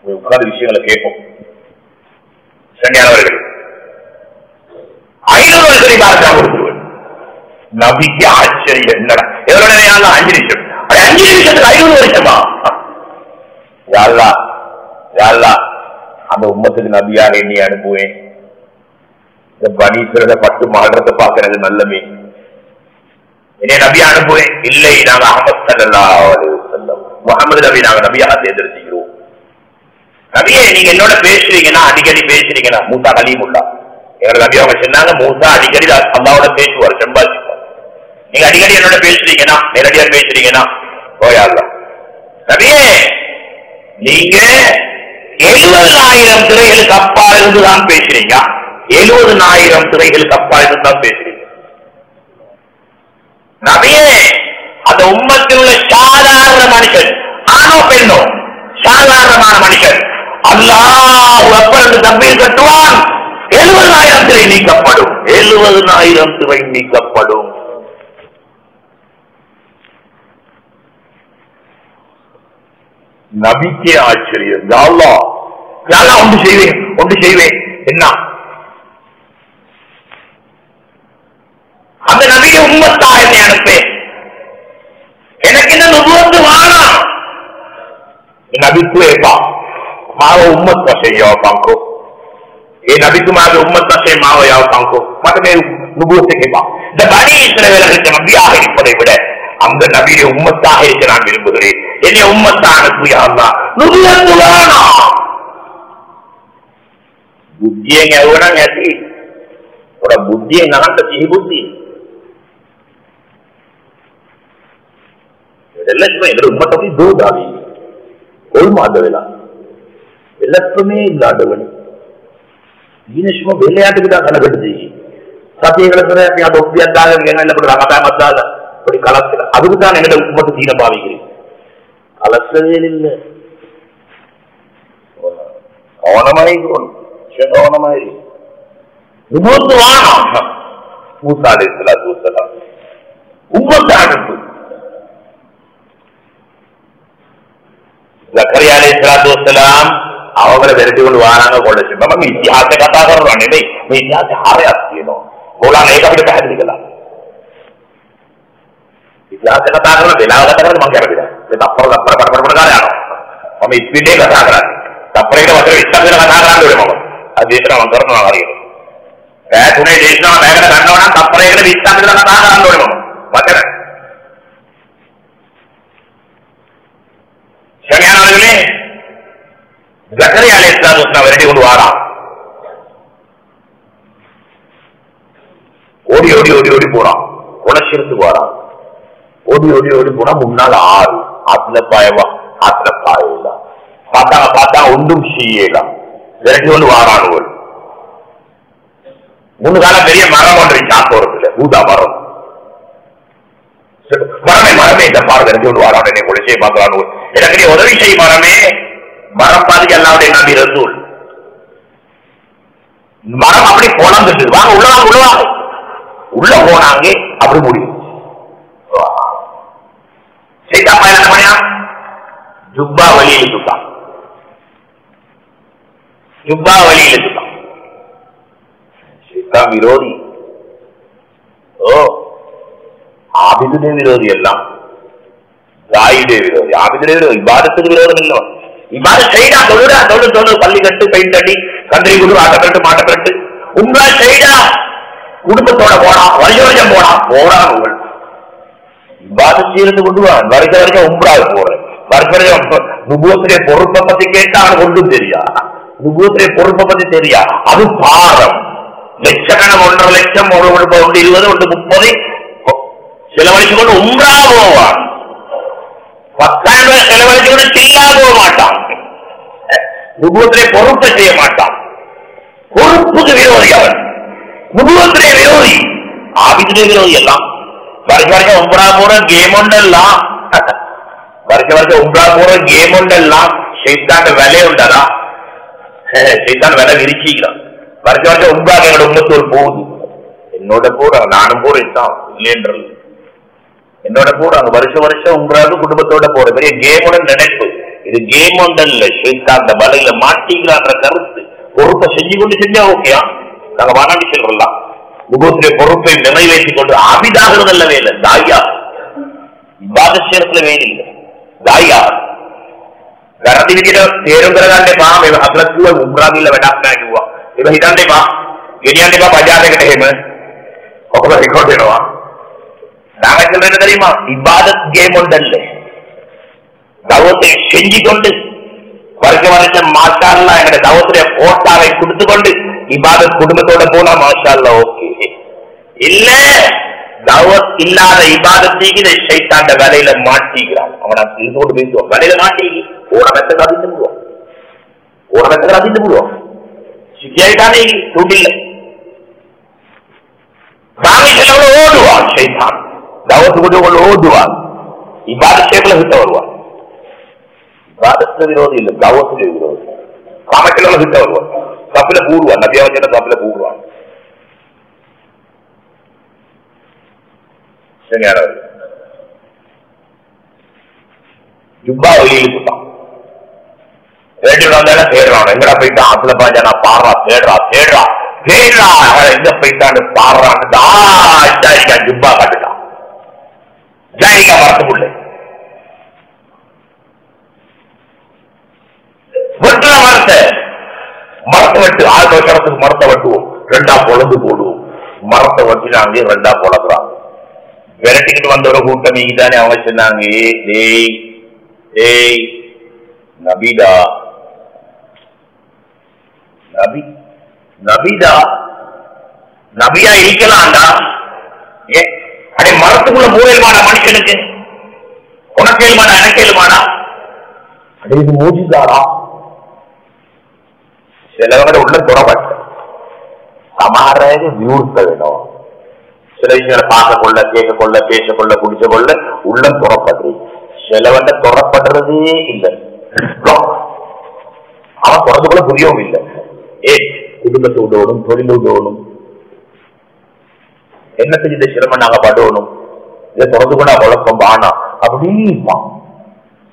உட்கார்ந்து விஷயங்களை கேட்போம். சரியானவர்கள் 500 வருஷம் பார்க்க கொடுத்துருவேன். நபிக்கு ஆச்சரியம் என்னடா எவ்வளவு நேரம் 5 நிமிஷம் 5 நிமிஷத்துக்கு 500 வருஷமா அந்த உம்மத்துக்கு நபியாக என்னை அனுப்புவேன். இந்த பனீஸ்வரத பட்டு மாடுறத பாக்குறது நல்லமே என்னை நபியா அனுப்புவேன். இல்லை நாங்க அஹ்மத் ஸல்லல்லாஹு அலைஹி வஸல்லம் முஹம்மது நபி நாங்க நபியாக தேர்ந்தெடுத்துக்கிறோம். நபியே நீங்க என்னோட பேசுறீங்கன்னா அடிக்கடி பேசுறீங்கன்னா மூசா கலீமுல்லா எங்களோட நபி அவங்க சொன்னாங்க மூசா அடிக்கடி அல்லாஹ்வோட பேசுவார் சம்பாதிப்பார். நீங்க அடிக்கடி என்னோட பேசுறீங்கன்னா நேரடியா பேசுறீங்கன்னா ஓயா அல்லாஹ் நபியே நீங்க 70,000 திரைகளுக்கு அப்பால் இருந்துதான் பேசுறீங்க. 70,000 திரைகளுக்கு அப்பால் இருந்துதான் பேசுறீங்க. நபியே அந்த உம்மத்தில் உள்ள சாதாரண மனுஷன் ஆணோ பெண்ணோ சாதாரணமான மனுஷன் அல்லாஹ் அக்பர் தக்பீர் கட்டுவான், 70,000 திரை நீக்கப்படும், 70,000 திரை நீக்கப்படும். நபிக்கே ஆச்சரியம். யாரா ஒன்று செய்வேன் என்ன? அந்த நபியை உம்மத்தா என்னை அனுப்பேன், எனக்கு என்ன நுபுவத்து வானம் नबी तू मारो उम्मत પાસે જાવ પાંખો એ નબી તું મારો ઉમ્મત પાસે માવો જાવ પાંખો મત મે નુબુવત કે બા த பனி இஸ்ரவேலர்களுக்கு நபியாக இருப்பதை விட அந்த நபியுடைய உம்மத்தாக இருக்க நான் விரும்புகிறேன். என்னுடைய உம்மத்தாக யா அல்லாஹ் නුබුවத் வானா බුද්ධියෙන් ඇවුණා නැති ඔර බුද්ධියෙන් නරන්ට සිහි බුද්ධිය එදෙල්ලම ඉදර උම්මතකි දෝදාවි කොල්මාද වෙලා එල්ලත්මේ ඉල්ලාඩවනි දිනේෂ්ම බෙලයට ගියා කලකටදී සතියකට පෙර අපි අද ඔප්පියක් දාගෙන ගෙනල්ලා අපිට රකතාවක් දාලා පොඩි කලස් එක අදුක ගන්න එකට උම්මත දීන පාවි කිරි කලස් වෙලෙන්න ඕනමයි කොන ෂේතෝනමයි නුබුවත් வானா மூசா அலைஹிஸ்ஸலாத்து வஸலாம் உம்மத்தானது ज़करिया अलैहिस्सलातु वस्सलाम அவங்களை விரட்டி கொண்டு வாராங்க கொண்டு நம்ம இத்திஹாச கதா කරනවා නෙමෙයි මේ ඉතිහාස හරයක් තියෙනවා ඕලාන ඒක අපිට පැහැදිලි කළා ඉතිහාස කතා කරන වෙලාව ගත කරන්නේ මම කරන්නේ ඒ තප්පර කාලේ යනවා මම ඉස්පීඩේ කතා කරන්නේ තප්පරේට වතර 20ක් වෙන කතා කරන්න ඕනේ මම අද දේශනාව මම කරනවා හරියට ඈ තුනේ දේශනාව මේකට ගන්නවා නම් තප්පරේකට 20ක් වෙන කතා කරන්න ඕනේ මම වතර ஷரியானவர்களே ज़करिया अलैहिस्सलातु वस्सलाम விரட்டி கொண்டு வாரா ஓடி ஓடி ஓடி ஓடி போறான் குணசிரத்து வாரா ஓடி ஓடி ஓடி போனா முன்னால ஆறு ஆத்துல பாயவா ஆத்துல பாயவில்லை பார்த்தா ஒன்றும் செய்யலாம் விரட்டி கொண்டு வாரானுவல் முன்னுக்கால பெரிய மரம் ஒன்றை சாத்தோரத்துல ஊதா மரம் மரமே இந்த பாரு விரட்டி கொண்டு வாரான் என்னை குடிச்சே பார்க்கலான்னு எனக்கு உதவி செய் மரமே மரம் பாதிக்கு அல்லாவுடைய நபி ரசூல் மரம் அப்படி போனந்துட்டு வாங்க உள்ளவாங்க உள்ள போனாங்க அப்படி முடியும் சைதா என்ன பண்ணியா ஜுப்பா வழியில் சுட்டான் சைதா விரோதி ஆபிதுடைய விரோதி எல்லாம் தாயுடைய விரோதி ஆபிதுடைய விரோதி இபாதத்துக்கு விரோதம் இல்லை இபாதத் செய்டா தொழு பள்ளி கட்டு பெயிண்ட் அடி கந்திரி குடு ஆட்டக்கட்டு மாட்டக்கட்டு உங்களா செய்டா குடும்பத்தோட போனா வருஷம் போனா உங்கள் இபாதத் செய்யறது கொண்டு வருஷம் உம்ராவுக்கு போறேன் வருஷம் நுபுவத்துடைய பொறுப்பை பத்தி கேட்டா அவனுக்கு ஒன்றும் தெரியா நுபுவத்துடைய பொறுப்பை பத்தி தெரியா அது பாரம் லட்சக்கணம் 1.5 லட்சம் 1 20 1 30 செலவழிச்சு கொண்டு உம்ரா போவான் 10,000 ரூபாய் செலவழிச்சு கொண்டு தில்லா போக மாட்டான் நுபுவத்திலே பொறுப்பை செய்ய மாட்டான் பொறுப்புக்கு விரோதி அவன் நுபுவத்திலே விரோதி ஆபிதிலே விரோதி எல்லாம் வருஷம் உம்ரா போற கேம் ஒன்றெல்லாம் வருஷம் உம்ரா போற கேம் ஒன்றெல்லாம் ஷைத்தாண்ட விலை உண்டதா ஷைத்தான் விலை விரிச்சிக்கிறான் வருஷம் உம்ரா எங்களோட உம்மத்தோடு போகுது என்னோட போற நானும் போறேன் தான் இல்லைன்றது என்னோட போறாங்க வருஷம் உங்களாவது குடும்பத்தோட போற பெரிய கேமோட நினைப்பு இது கேம் ஒன்றல்ல ஷைத்தான் வலையில மாட்டிக்கலான்ற கருத்து பொறுப்பை செஞ்சு கொண்டு செஞ்சா ஓகேயா நாங்க வானாடி செல்றலாம் முகத்திலே பொறுப்பை நிறைவேற்றி கொண்டு ஆபிதாகிறது அல்லவே இல்லை தாயா இபாதத்துல வேணும் இல்லை தாயா වැරදි විදිහට තේරුම් කරගන්න එපා මේ හතරක් කිව්ව උම්රාගිල්ල වැඩක් නෑ කිව්වා ඒක හිතන්න එපා ගෙනියන්න එපා බජාර් එකට එහෙම ඔකම රෙකෝඩ් වෙනවා நாங்க சொல்றது தெரியுமா இபாதத் கேம் ஒன்றல்ல தவத்தை செஞ்சு கொண்டு வருஷம் மாஷா அல்லாஹ் எங்க தவத்துடைய போட்டாவை கொடுத்து கொண்டு இபாதத் குடும்பத்தோட போனா மாஷா அல்லாஹ் ஓகே இல்ல தவத் இல்லாத இபாதத்துக்கு இதை ஷைத்தாண்ட வேலையில மாட்டிக்கிறான் அவனை இதோடு பேசுவான் வேலையில மாட்டி ஓரமெத்தக்கு அதிர்ந்து விடுவான் சிக்கியாயிட்டானே தூண்டில்ல சாமி செலவுல ஓடுவான் ஷைத்தான் தாவத்து கொண்டு ஓடுவான் இபாதத் ஷேப்ல கிட்ட வருவான் இபாதத்து விரோதி இல்ல தாவத்துடைய விரோதி காமக்கிழமை கிட்ட வருவான், தப்பில கூடுவான், நபியா வச்சு தப்பில கூடுவான். ஜுப்பா வெளியில் போட்டான், ரேடியோல வந்தாலும் தேடுறான், எங்கடா போயிட்டான், அதுல பாஞ்சா நான் பாடுறா தேடுறா தேடுறா தேடுறா, எங்க போயிட்டான்னு பாடுறான், ஜுப்பா காட்டுட்டான், ஜாரிகா மரத்துக்குள்ள வெட்டுற மரத்தை வெட்டு, 6 வருஷத்துக்கு மரத்தை வெட்டுவோம், 2ஆ பொழுது போடுவோம், மரத்தை வெட்டினாங்க 2ஆ பொழக்கிறாங்க. விரட்டிக்கிட்டு வந்த ஒரு கூட்டம் நீங்கதானே, அவங்க சொன்னாங்க டேய் டேய் நபிதா நபிதா நபியா இருக்கலாம்டா, அடே மரத்துக்குள்ள மூலையில்மாடா மனுஷனுக்கு, உனக்கு ஏழுமாடா எனக்கு ஏழுமாடா, அடே இது மூஜிதாரா. சிலவங்க உள்ள தொடப்பட்ட சமாராக வியூர்த்த வேணும், சில விஷயங்களை பார்க்க கொள்ள கேட்க கொள்ள பேச கொள்ள குடிச்ச கொள்ள உள்ளம் துறப்படுறது, சிலவண்ட துறப்படுறதே இல்லை, அவன் துறந்துக்குள்ள புரியவும் இல்லை. குடும்பத்தை உதவணும், தொழில் உதவணும், என்ன செஞ்சு சிரமம் நாங்க படணும், இதை தொடர்ந்து கூட வளர்ப்போம் பானா அப்படின்னா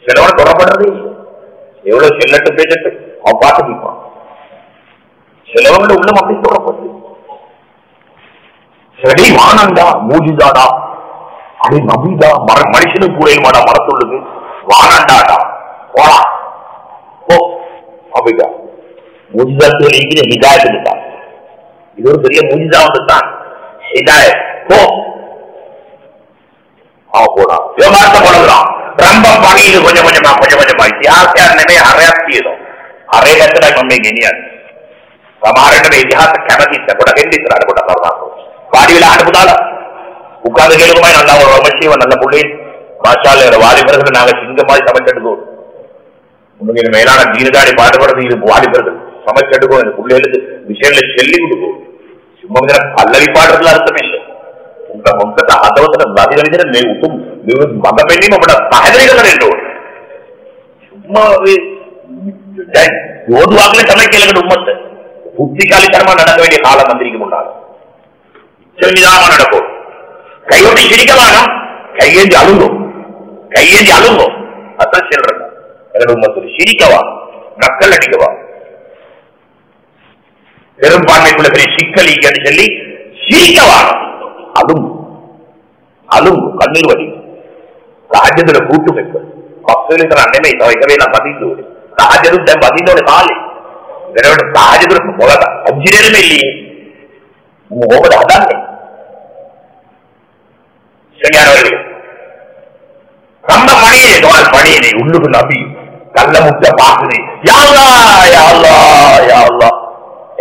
சிலவனை தொடப்படுறதே இல்லை. எவ்வளவு செல்லட்டு பேசட்டு அவன் பார்த்துக்கிப்பான், சிலவங்கள உள்ளம் அப்படி தொடப்படுது. சரி வானண்டா மூஜிதாடா, அது நபிதா மனுஷனுக்கு கூடையுமாடா மரத்துள்ளது, வானண்டாடா போடா போ அப்படிதா. மூஜிதாத்துல இருக்கிற ஹிதாயத்துக்கு தான், இது ஒரு பெரிய மூஜிதா வந்துதான் ஹிதாயத். போ அவன் போடா, விவகாரத்தை போடுறான், ரொம்ப பணியுது கொஞ்சம் கொஞ்சமா ඉතිහාසයක් හරයක් හරයකට මම ගෙනියන්නේ. සමහරකට ඉතිහාස කැමතිත් කොට ගෙන්න ඉස්සරහට කොට කරනවා. வாடி விளையாண்டு புதால உட்கார்ந்து கேளுக்குமா, நல்லா ஒரு அவசியம் நல்ல புள்ளி மாஷால்ல வாலிபர்கள் நாங்க சிங்கமாய் சமைச்செடுக்கோம். உங்களுக்கு மேலான தீர்காடி பாடுபடுறது இது வாலிபர்கள் சமைச்செடுக்கோம். இந்த பிள்ளைகளுக்கு விஷயங்களை சொல்லி கொடுக்கும். சும்மா அல்லவி பாடுறதுல அர்த்தம் இல்லை. உங்க மொத்தத்தை அதவசர நதிகளிட உத்தும் மத பெண்ணையும் நம்மட சகோதரிகள் என்று சும்மா ஓதுவாக்கில சமைக்கல உம்மத்தை புத்திகாலித்தனமா நடக்க வேண்டிய காலம் வந்திருக்கு முன்னால நிதானமா நடக்கும். கையொட்டி சிரிக்க வேணும், கையேந்தி அழுங்கும், கையேந்தி அழுங்கும். அதான் சொல்றேன், என்னோட உம்மத்தில் சிரிக்கவா நக்கல் அடிக்கவா பெரும்பான்மைக்குள்ள பெரிய சிக்கல் இங்கன்னு சொல்லி சிரிக்கவா அழுங்கும் அழுங்கும் கண்ணீர் வடி ராஜ்யத்துல கூட்டு வைப்பது பக்தர்களுக்கு அன்னைமை தவைக்கவே நான் பதிந்து ராஜரும் பதினோட காலை இதனோட ராஜருக்கு போகல அஞ்சு நேரமே இல்லையே முகமது அதானே நம்ம மணியை பணியினை உள்ளுக்கு நம்பி கல்ல முட்டை பாக்குது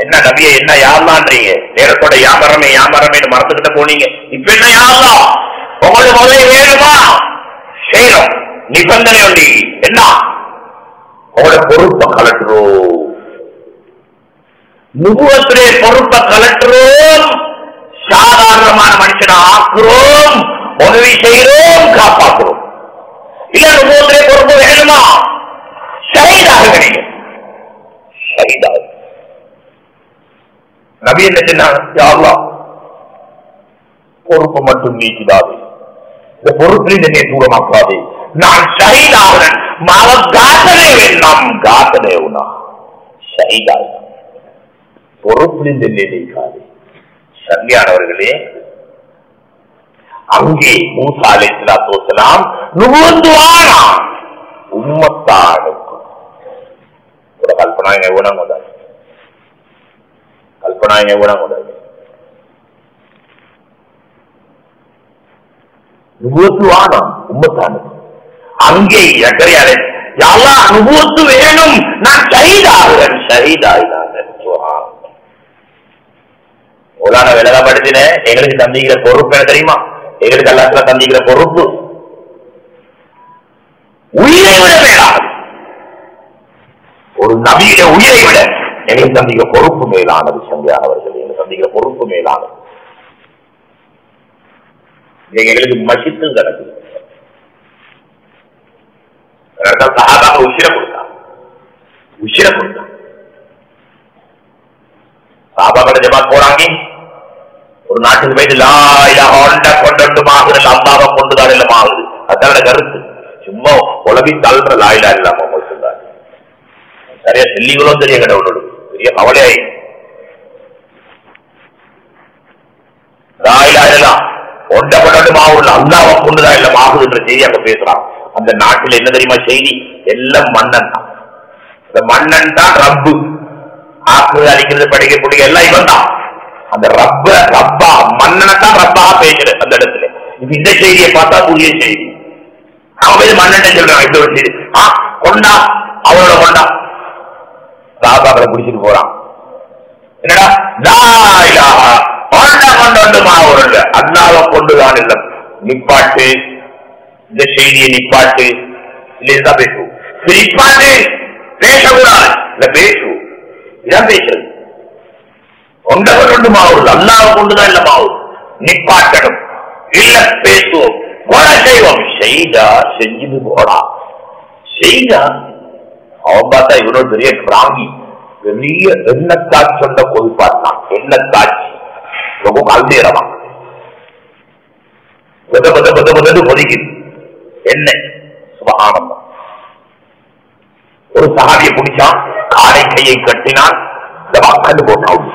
என்ன நபியை என்ன யாருலான்றீங்க நேரத்தோட யாமரமே யாமரமேன்னு மறந்துகிட்ட போனீங்க. இப்ப என்ன யாருலா உங்களுக்கு முதலே வேணுமா செய்யணும் நிபந்தனை உண்டு. என்ன உங்களோட பொறுப்பை கலட்டுறோம், நுபுவத்திலே பொறுப்பை கலட்டுறோம், சாதாரணமான மனுஷனை ஆக்குறோம், உதவி செய்கிறோம், காப்பாற்றுறோம். இல்ல நுபுவத்திலே பொறுப்பு வேணுமா ஷஹீதாக கிடைக்கும். ஷஹீதாக நபி என்ன சொன்னாங்க, பொறுப்பு மட்டும் நீக்கிடாது, இந்த பொறுப்பில் என்னை தூரமாக்காது, நான் ஷஹீதாகிறேன் மாவ காத்தனே வேண்டாம் காத்தனே உனா ஷஹீதாக பொறுப்பில் என்னை நீக்காது. சரியானவர்களே, அங்கே மூசா அலைஹிஸ்ஸலாத்து வஸலாம் நுபுவத்துவானா உம்மத்தானுக்கு ஒரு கல்பனாங்க குணம் உண்டாது, கல்பனாங்க குணம் உண்டாது. நுபுவத்துவானா உம்மத்தானுக்கு அங்கே எக்கறையாலே யாரா நுபுவத்து வேணும், நான் ஷஹீதாகிறேன் ஷஹீதாயினாங்க. உலான விலக படுத்தின எங்களுக்கு தந்திக்கிற பொறுப்பு என்ன தெரியுமா? எங்களுக்கு எல்லாத்துல தந்திக்கிற பொறுப்பு உயிரை விட மேலானது. ஒரு நபியிட உயிரை விட எங்களுக்கு தந்திக்கிற பொறுப்பு மேலானது. சங்கையானவர்கள் எங்களுக்கு தந்திக்கிற பொறுப்பு மேலானது. எங்களுக்கு மசித்தும் கிடக்குது. சகாபாக உயிரை கொடுத்தான், உயிரை கொடுத்தான். சஹாபாக்கள் ஜமாத் போறாங்க. ஒரு நாட்டுக்கு போயிட்டு லா இலாஹா கொண்டுமாகுது, அல்லாஹ்வை கொண்டுதான் இல்ல ஆகுது. அதான் கருத்து. சும்மா உலகி தள்ளுற லா இலாஹா இல்லாம சொல்றாரு. சரியா செல்லிகளும் தெரிய கடவுளோடு பெரிய கவலையாயி லா இலாஹா இல்லல்லாஹ் ஒண்ட கொண்டுமாகுது, அல்லாஹ்வை கொண்டுதான் இல்ல ஆகுது என்ற செய்தி அங்க பேசுறான். அந்த நாட்டில் என்ன தெரியுமா செய்தி? எல்லாம் மன்னன் தான். இந்த மன்னன் தான் ரப்பு. ஆக்குறது அழிக்கிறது படிக்கக்கூடிய எல்லாம் இவன் தான். அந்த ரப்பா மன்னனை தான் ரப்பா பேசுற அந்த இடத்துல. இப்ப இந்த செய்தியை பார்த்தா புதிய செய்தி. அவன் போய் மன்னன் சொல்றான் இந்த ஒரு செய்தி. கொண்டா அவரோட கொண்டா சாபாக்களை பிடிச்சிட்டு போறான். என்னடா கொண்டுமா அவரோட அல்லாஹ்வை கொண்டுதான் இல்ல நிப்பாட்டு. இந்த செய்தியை நிப்பாட்டு. இல்ல பேசுவோம் நிப்பாட்டு. பேசக்கூடாது இல்ல பேசு. இதான் பேசுறது. கொண்டவர் கொண்டு மாவுது அல்லாஹ்வை கொண்டுதான் இல்ல மாவு. நிப்பாட்டணும் இல்ல பேசுவோம். கொலை செய்வோம். செய்தா செஞ்சது போடா. செய்தா அவன் பார்த்தா இவனோட பெரிய பிராங்கி. பெரிய எண்ணத்தாட்சி சொந்த பொது பார்த்தான். எண்ணத்தாட்சி ரொம்ப கல்வியரமா ஒதுக்குது. என்ன சுபஹானல்லாஹ். ஒரு சஹாபியை பிடிச்சான். காலை கையை கட்டினான். இந்த மக்கள் போட்டான்.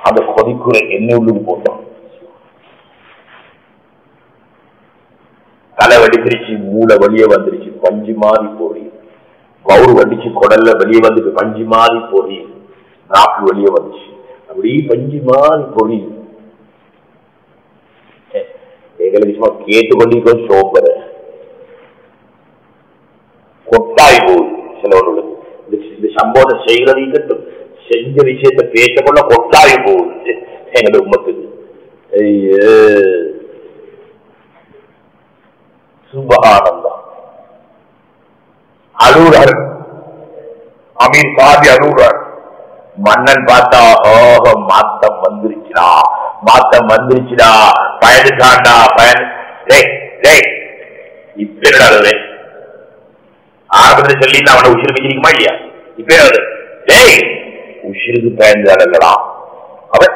அந்த கொதிக்குறை எண்ணெய் உள்ளுக்கு போட்டான். தலை வெடிச்சிருச்சு. மூளை வெளியே வந்துருச்சு. பஞ்சு மாறி போய் வவுறு வடிச்சு குடல்ல வெளியே வந்துட்டு பஞ்சு மாறி போய் நாக்கு வெளியே வந்துச்சு. அப்படி பஞ்சு மாறி போய் எங்களுக்கு சும்மா கேட்டுக்கொண்டிருக்கோம். சோம்பர கொட்டாய் போகுது சிலவர்களுக்கு. இந்த சம்பவத்தை செய்கிறது செஞ்ச விஷயத்தை பேசக்கொள்ள கொட்டாய் போகுது எங்க உம்மத்துக்கு. சுபஹானல்லாஹ். அழுறார். அமீர் சாதி அழுறார். மன்னன் பார்த்தா மாத்தம் வந்துருச்சுடா, மாத்தம் வந்துருச்சுடா, பயந்துட்டாண்டா பயன். இப்ப என்னடாது ஆரம்பத்தில் சொல்லி அவனை உயிர் வச்சிருக்குமா இல்லையா? இப்ப உஷிருக்கு பயந்தாடா. அவன்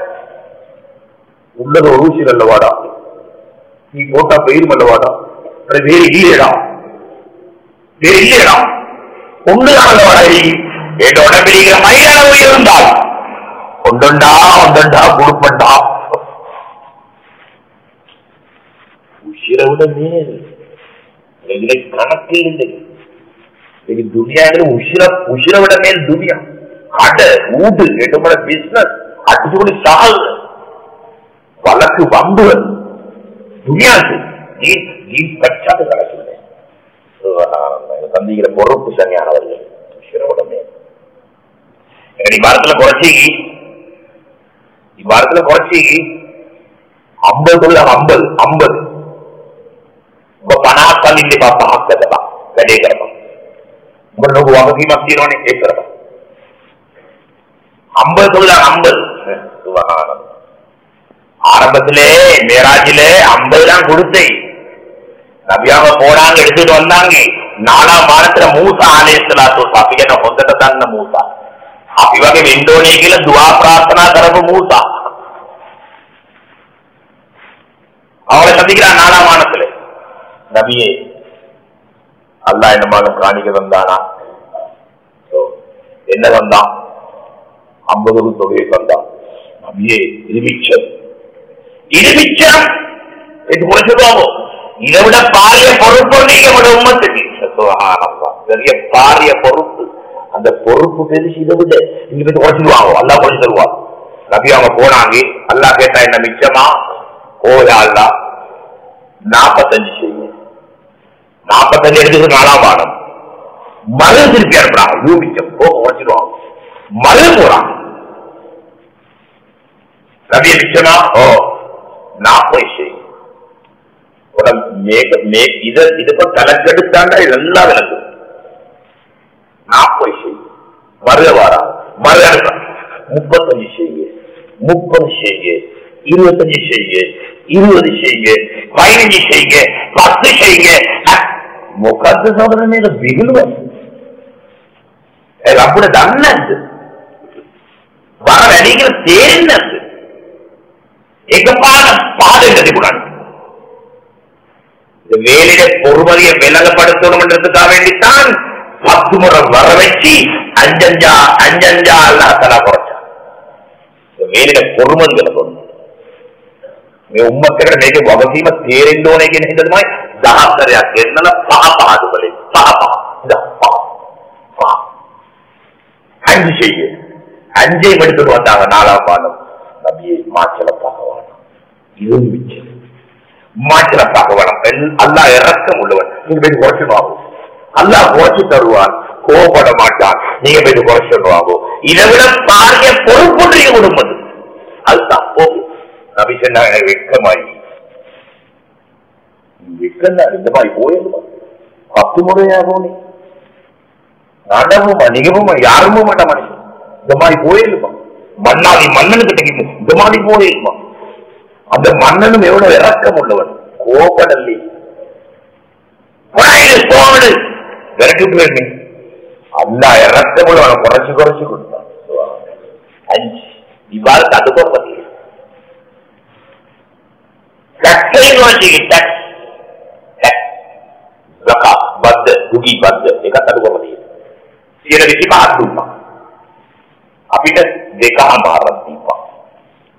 உள்ளது ஒரு ஊசிர் அல்லவாடா. நீ போட்டா பெயரும் அல்லவாடா. வேறு இல்லையடா, வேறு இல்லையடா. ஒன்றுதான் அல்லவாடா. என் உடம்பிடிக்கிற மயிலான உயிர் இருந்தால் ஒன்றுண்டா ஒன்றா கொடுப்பண்டா. உஷிரை விட மேல் கணக்கில் இல்லை. துனியா உஷிரை விட மேல் துனியா. கடை ஊடு எட்டுமட பிசினஸ் அடிச்சுடி சால் வழக்கு வம்புகள் துனியாக்கு நீ பச்சாது கணக்கில் சந்திக்கிற பொறுப்பு சரியானவர்கள். உஷிரோடமே இவ்வாரத்துல குறைச்சி 50 பணாக்கள் இல்லை பாப்பா ஆக்கதா கடைக்கிறோம். உங்களுக்கு வகை மத்தியோனே கேட்கிறோம். 50 ஆரம்பத்திலே மேராஜிலே 50 தான் கொடுத்தேன். நபியாக போனாங்க, எடுத்துட்டு வந்தாங்க. 4ஆம் வாரத்துல மூசா அலைஹிஸ்ஸலாத்து வஸலாம் கொண்டத தான் மூசா. අපි වගේ වෙන්න ඕනේ කියලා දුආ ප්‍රාර්ථනා කරපු மூசா. அவளை சந்திக்கிறான் 4ஆம் வாரத்துல. நபியே அல்லாஹ் என்ன மாதிரி பிராணிக்கு வந்தானா? என்ன வந்தான்? 50 தொகையை வந்தான். நபியே இருமிச்சம் இது முடிச்சுடுவாங்க. இதை விட பாரிய பொறுப்பு நீங்க உம்மத்துக்கு பெரிய பாரிய பொறுப்பு. அந்த பொறுப்பு பெருசு. இதை விட இங்க போய் குறைச்சிடுவாங்க. அல்லா குறைச்சு தருவாங்க. நபி அவங்க போனாங்க. அல்லா கேட்டா என்ன மிச்சமா? ஓயா அல்லா 45 செய்யுங்க. 45 எடுத்துக்கு 4ஆம் வாரம் மறு திருப்பி அனுப்புறாங்க. மிச்சம் போக குறைச்சிடுவாங்க. மறு போறாங்க. நபிய மிச்சமா 40 செய்யுங்க. இதுக்கு கணக்கெடுத்தாண்டா இதெல்லாம் விளக்கு. 40 செய்யுங்க. மறு வாரா மறு அனுப்ப 35 செய்யுங்க. 30 செய்யுங்க. 25 செய்யுங்க. 20 செய்யுங்க. 15 செய்யுங்க. 10 செய்யுங்க. முகத்து சோதனை விகிழ்வன் அப்படி தண்ணு வர வழிகிற தேர்ந்தது எங்கப்பான பாதை கூட வேலையில பொறுமதியை விலகப்படுத்தணும்ன்றதுக்காக வேண்டித்தான் 10 முறை வர வச்சு அஞ்சஞ்சா அல்லா தலா குறைச்சா வேலையில பொறுமதிகளை கொண்டு උම්මත්තකට මේක වගකීම තේරෙන්න ඕනේ කියන හිතට තමයි 10 සැරයක් ගෙන්නලා පහ පාඩු කළේ පහ அஞ்சு செய்ய அஞ்சை எடுத்துட்டு வந்தாங்க 4ஆம் பாடம் நபியை மாற்றல பகவான் இருந்துச்சு மாற்றல பகவான் அல்லாஹ் இறக்கம் உள்ளவன் நீங்க போய் குறைச்சு வாங்கும் அல்லாஹ் குறைச்சு தருவான் கோபப்பட மாட்டான் நீங்க போய் குறைச்சு வாங்கும் இதை விட பாரிய பொறுப்பு குடும்பம் அதுதான் போகும் நபி சொன்னாங்க வெட்கமாயி இந்த மாதிரி போயிருமா 10 முறையாகும் நீ நடவுமா நிகமுமா யாருமே மாட்ட மனுஷன் இந்த மாதிரி போயிருமா மன்னாதி மன்னனுக்கு கிடைக்கும் இந்த மாதிரி போயிருமா அந்த மன்னனும் எவ்வளவு இறக்கம் உள்ளவன் கோபடல்லி போவிடு விரட்டிட்டு வேண்டி அல்லா இறக்கம் உள்ளவனை குறைச்சு கொடுத்தான் 5 இவ்வாறு தடுப்ப பத்தி අපිට දෙකමාරක් දීපා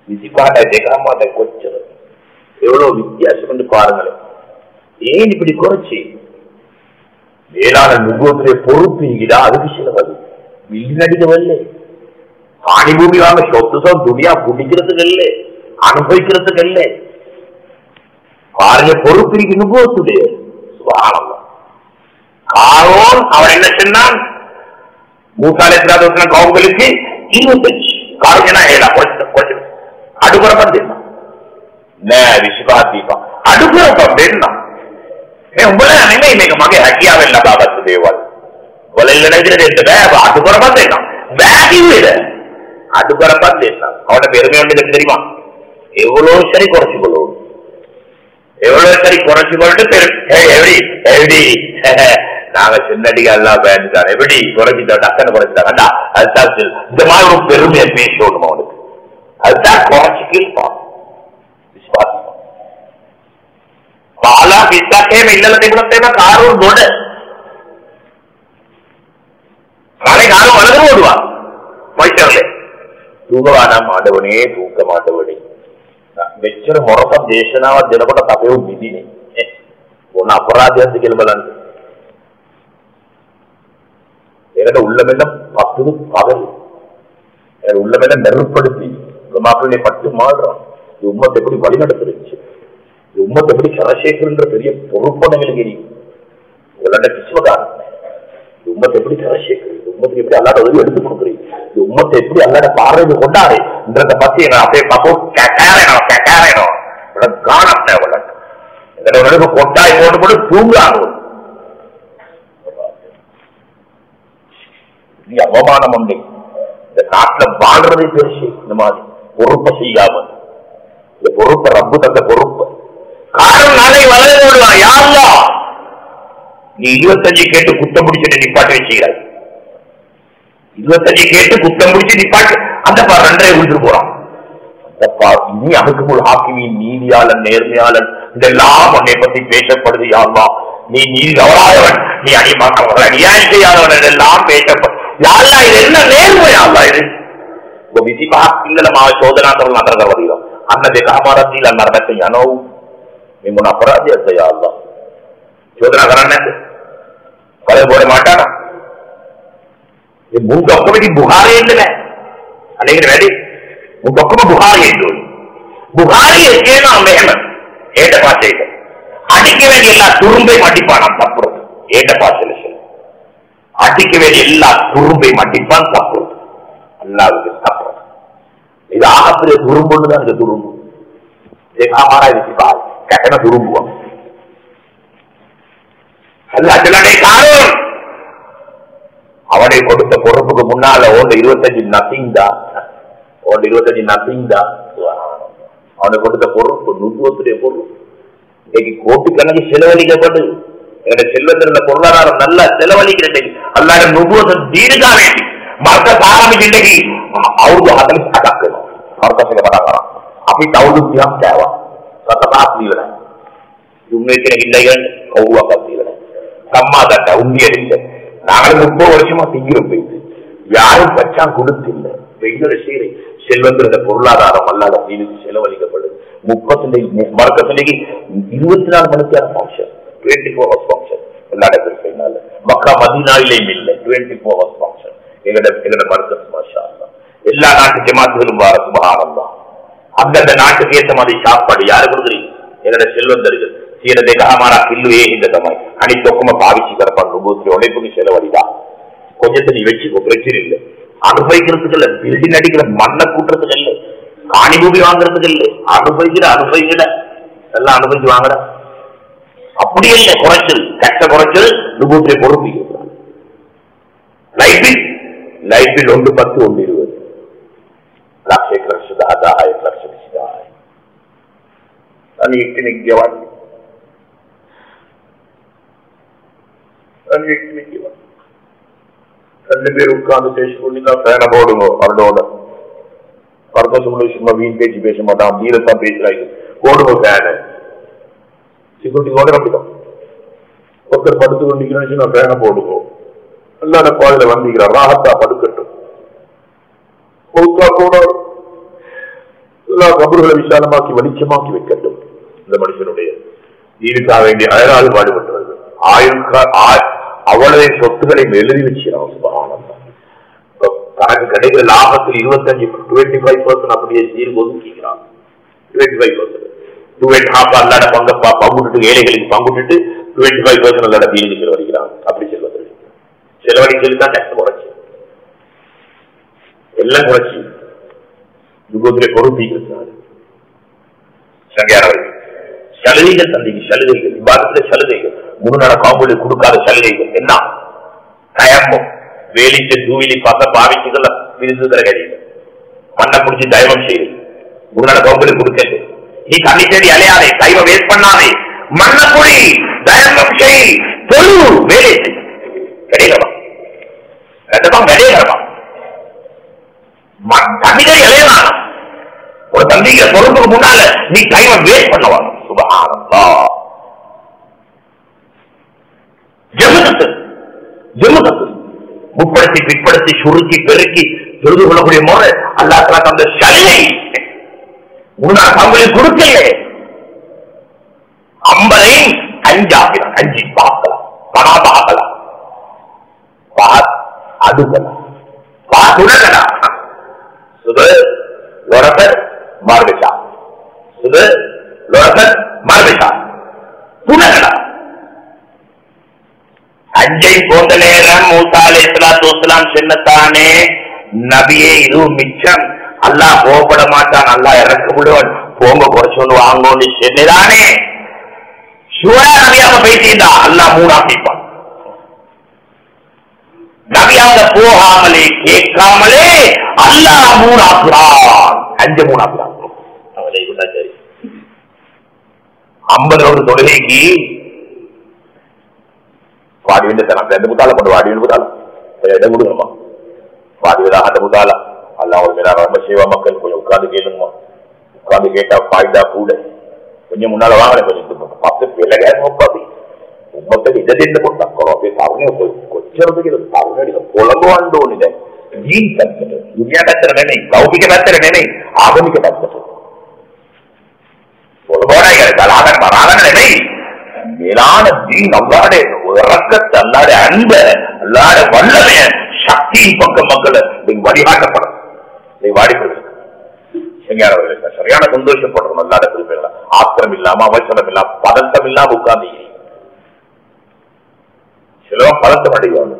25ට දෙකමාරට කොච්චර எவ்வளவு வித்தியாசம் பாருங்களேன் ஏன் இப்படி குறைச்சி வேளாண் நுகர்வுடைய பொறுப்பு இங்கிடா அதுக்கு சிலவது வீணடிக்கவில்லை காணி பூமி வாங்க சொத்துசம் துணியா குடிக்கிறதுக்கு இல்லை அனுபவிக்கிறதுக்கு இல்லை பாருங்க பொறுப்பு இருக்கு நுகர்வுடைய காரோன் அவன் என்ன சொன்னான் மூசாலேஸ்வரர் கவுங்களுக்கு 25 காரணம் ஏடா கொஞ்சம் அடுப்புற பந்தேன் විශ්වාසීපා අඩුකරපම් දෙන්න මේ උඹලා නෙමෙයි මේක මගේ හැකියාවෙන් ලබාගත්ත දේවල් වලෙල්ල නැතිද දෙන්න බෑ අඩුකරපම් දෙන්න බෑ කිව්වේද අඩුකරපම් දෙන්න அவட பெருமை ஒன்று தெரியுமா எவ்வளவு சரி குறைச்சுக்கொள்ட்டு எப்படி நாங்க சின்னடிக்கு எல்லாம் பேண்டுட்டான் எப்படி குறைச்சிட்டா டக்குன்னு குறைச்சிட்டாங்கடா அதுதான் இந்த மாதிரி ஒரு பெருமையை பேசணும் அவனுக்கு அதுதான் குறைச்சிக்கிருப்பான் பாலா பிஸ்தாக்கே இல்லல திகுனத்தேனா காரும் நொட காலை காரும் வலது ஓடுவா போயிட்டே தூங்கவானா மாடவனே தூக்க மாட்டவனே මෙච්චර මොරපම් දේශනාවක් දෙනකොට අපේ උදිනේ මොන අපරාධයක්ද කියලා බලන්න. ඒකට உள்ளமெல்லாம் பத்து பகல் உள்ளமெல்லாம் நெருப்படுத்தி மக்களே பட்டு மாறுறோம். உம்மத்தை எப்படி வழி நடத்துருச்சு, உம்மத்தை எப்படி சரசேகர்ன்ற பெரிய பொறுப்பனங்களுக்கு தெரியும். உங்களோட கிஸ்மதான் உம்மத்தை எப்படி சரசேகர், உம்மத்துக்கு எப்படி அல்லாட உதவி எடுத்து கொடுக்குறீங்க, உம்மத்தை எப்படி அல்லாட பார்வை கொண்டாடுன்றத பத்தி அப்படியே பார்ப்போம். காணம் இதோட கொட்டாய் போட்டு போட்டு தூங்காங்க. அவமானம் உண்டு இந்த நாட்டில் வாழ்றதே பெருசு. இந்த மாதிரி பொறுப்பை செய்யாம இந்த பொறுப்பை ரப்பு தந்த பொறுப்பு காரணம் நாளை வளர போடுவா. யாருலா நீ 25 கேட்டு குத்தம் பிடிச்சிட்டு நிப்பாட்டு வச்சுக்கிறாய், 25 கேட்டு குத்தம் பிடிச்சு நிப்பாட்டு அந்த 2 விழுந்துட்டு போறான். இனி அதுக்கு முன் ஹாக்கிமின் நீதியாளன் நேர்மையாளன் இதெல்லாம் உன்னை பத்தி பேசப்படுது. யாருலா நீ நீதி கவராதவன், நீ அநியாயம் செய்யாதவன் இதெல்லாம் பேசப்படும். யாருலா இது என்ன நேர்மை? யாருலா இது விசிபா இல்லமா சோதனா தரலாம் நகரவதியோ அன்னதே காமாரத்தில் நரகத்தை அனோ మేము అపరాధ్యత యాల్లా చోదన కరన్నది కలే బోడే మాటానా ये मुंह डॉक्टर की बुखारी है अनेक रेडी मुंह डॉक्टर बुखारी है बुखारी है ना मेहनत ఏట పాస్ అయితే అడికి వెళ్ళి ಎಲ್ಲ ತುರುಂಬೆ ಮಡಿಪಾನ ತಪ್ಪು ఏట పాస్ ಇಲ್ಲ అడికి వెళ్ళి ಎಲ್ಲ ತುರುಂಬೆ ಮಡಿಪಾನ ತಪ್ಪು ಅಲ್ಲಾಹ்வுக்கு தப்பு. இது ஆகப்பெரிய துரும்புன்னு தான் இந்த துரும்பு. देखा हमारा विसिबा कहते ना துரும்பு அல்லாஹ் ஜல்லலே காரூன் அவனை கொடுத்த பொறுப்புக்கு முன்னால 25 நத்திங் தான், 25 நத்திங் தான். அவனை கொடுத்த பொறுப்பு நுபுவத்துடைய பொறுப்பு இன்னைக்கு கோட்டுக்கணக்கு செலவழிக்கப்பட்டு என்னோட செல்வத்தின் பொருளாதாரம் நல்லா செலவழிக்கிறது. அல்லாஹ் நுபுவத்தை தீர்க்கா வேண்டி மற்ற ஆரம்பிச்சு இன்னைக்கு අවුරුදු 48ක් වෙනවා. අවුරුද්දක පටන් ගන්නවා. අපිට අවුරුදු 30ක් කෑවා. සතපහක් දීලා නැහැ. දුන්නේ කෙනෙක් ඉඳලා කියන්නේ කවුරුවක්වත් දීලා නැහැ. සම්මාදට උන්දියෙ நாங்கள் 30 வருஷமா திங்கிறோம் போயிட்டு யாரும் பச்சான் கொடுத்தில்லை. வெகுற சீரை செல்வங்கிற பொருளாதாரம் அல்லாத தீனுக்கு செலவழிக்கப்படுது. 30 மறக்கத்திலேக்கு 24 மணி நேரம் ஃபங்க்ஷன், 24 hours ஃபங்க்ஷன் எல்லா இடத்துல. மக்கா மதீனாவிலேயும் இல்லை, 24 hours ஃபங்க்ஷன். எங்களோட மருத்துவ மாஷா அல்லாஹ். எல்லா நாட்டு ஜமாத்துகளும் வார சுபஹானல்லாஹ். அந்தந்த நாட்டுக்கு ஏற்ற மாதிரி சாப்பாடு யாரு கொடுக்குறீங்க? என்னோட செல்வந்தர்கள் சீர தேகமாரா கில்லுவே இந்த தமாய் அனைத்தொக்குமா பாவிச்சு கரப்பான் நுபூத்திரி உழைப்புக்கு செலவழிதா. கொஞ்சத்தை நீ வச்சுக்கோ, பிரச்சனை இல்லை. அனுபவிக்கிறதுக்கு இல்ல, பில்டிங் அடிக்கிற மண்ணை கூட்டுறதுக்கு இல்லை, காணி பூமி வாங்குறதுக்கு இல்லை. அனுபவிக்கிற எல்லாம் அனுபவிச்சு வாங்குற அப்படி இல்லை. குறைச்சல் கட்ட குறைச்சல் நுபூத்திரை பொறுப்பிக்க. லைஃபில் 1 10 1 20 लाख 1 लक्ष 10 1 लक्ष 20 आणि एकटीने जेवण ரெண்டு பேர் உட்கார்ந்து பேசிக்கொண்டு ஃபேனை போடுங்க. அவனோட பரத சும்மா வீண் பேச்சு பேச மாட்டான், வீரத்தான் பேசுறாங்க. போடுங்க ஃபேனு. செக்யூரிட்டியோட அப்படிதான் ஒருத்தர் படுத்து கொண்டிருக்கிறேன்னு ஃபேனை போடுங்க. எல்லா பாதையில வந்திருக்கிறார், ராகத்தா படுக்கட்டும். கூட எல்லா கபர்களை விசாலமாக்கி வெளிச்சமாக்கி வைக்கட்டும். இந்த மனுஷனுடைய இதுக்காக வேண்டிய அயலால் பாடுபட்டுறது அவ்வளவு சொத்துக்களை எழுதி வச்சிருக்கான். தனக்கு கிடைக்கிற லாபத்தில் 25% அப்படியே சீர் ஒதுக்கிறான். 25% 2.5 அல்லாட பங்கப்பா பங்குட்டு ஏழைகளுக்கு பங்குட்டு 25% அல்லாட வீடு செலவழிக்கிறான். அப்படி செலவழிச்சதுதான் டேக்ஸ் குறைச்சி எல்லாம் குறைச்சி யுகத்திலே பொறுப்பிக்கிறார். சலுகைகள் தந்தீங்க, சலுகைகள் விவாதத்திலே சலுகைகள், முன்னாட காம்பொழி கொடுக்காத சலுகைகள் என்ன? கயம்பம் வேலிட்டு தூவிலி பார்த்த பாவிச்சுகள் விருதுகிற கிடையாது. மண்ணை பிடிச்சி தயவம் செய்யுது, முன்னாட காம்பொழி கொடுக்கல. நீ தண்ணி தேடி அலையாதே, டைமை வேஸ்ட் பண்ணாதே, மண்ணை பொடி தயவம் செய், பொழு வேலை கிடைக்கிறவா கிடைக்கிறவா தண்ணிகளை இளையலாம். ஒரு தந்திக்கிற பொறுப்புக்கு முன்னால நீ டைமை வேஸ்ட் பண்ண சுபஹானல்லாஹ். ஜெமுகத்து முற்படுத்தி பிற்படுத்தி சுருக்கி பெருக்கி தொழுது கொள்ளக்கூடிய போது அல்லாஹ் தஆலா அந்த சலுகை முன்னாள் தங்களுக்கு கொடுக்கல. 50 5 5 பார்க்கலாம், பணா பார்க்கலாம், அடுக்கலாம், துணக்கலாம். सुबह लौरकर मार बेचा, सुबह लौरकर मार बेचा, पुनः அஞ்சை போன்ற நேரம் மூசா அலைஹிஸ்ஸலாத்து வஸ்ஸலாம் சொன்னதானே நபியே இது மிச்சம், அல்லாஹ் கோபப்பட மாட்டான், அல்லாஹ் இறக்க விடுவான், போங்க குறைச்சொன்னு வாங்கன்னு சொன்னதானே. ஷுவரா நபியாக பேசியிருந்தா அல்லாஹ் மூணாக்கிப்பான். நபியாக போகாமலே கேட்காமலே அல்லாஹ் மூணாக்குறான். 5 மூணாக்குறான். சரி, 50 தொழுகைக்கு வாடி வந்து தரேன். 2 முத்தால கொண்டு வாடி வந்து முத்தால இடம் கொடுக்கணுமா? வாடி விதாகட்ட முத்தால அல்லாஹ் ஒரு மேல ரொம்ப சேவா மக்கள் கொஞ்சம் உட்கார்ந்து கேளுமா. உட்கார்ந்து கேட்டா பாய்தா கூட கொஞ்சம் முன்னால வாங்க, கொஞ்சம் 10 பிள்ளைங்க உட்காந்து உம்மத்துக்கு இதை கொண்டாக்கிறோம். அப்படி தவணையை கொச்சறதுக்கு இது தவணைக்கு புலம்புவாண்டோன்னு ஜீன் கத்துட்டு துனியா கத்துற நினை, கௌமிக கத்துற நினை, ஆகமிக கத்துட்டு வராத நினை. மேலான ஜீன் அல்லாட இறக்கத்தை, அல்லாட அன்ப, அல்லாட வல்லமைய சக்தியின் பக்கம் மக்களை நீங்க வழிகாட்டப்படும். நீ வாடிப்படுது சரியான சந்தோஷப்படுறோம். அல்லாட குறிப்பிடலாம் ஆத்திரம் இல்லாம, அவசரம் இல்லாம, பதட்டம் இல்லாம உட்கார்ந்து சிலவன் பதட்டம் அடைவாங்க.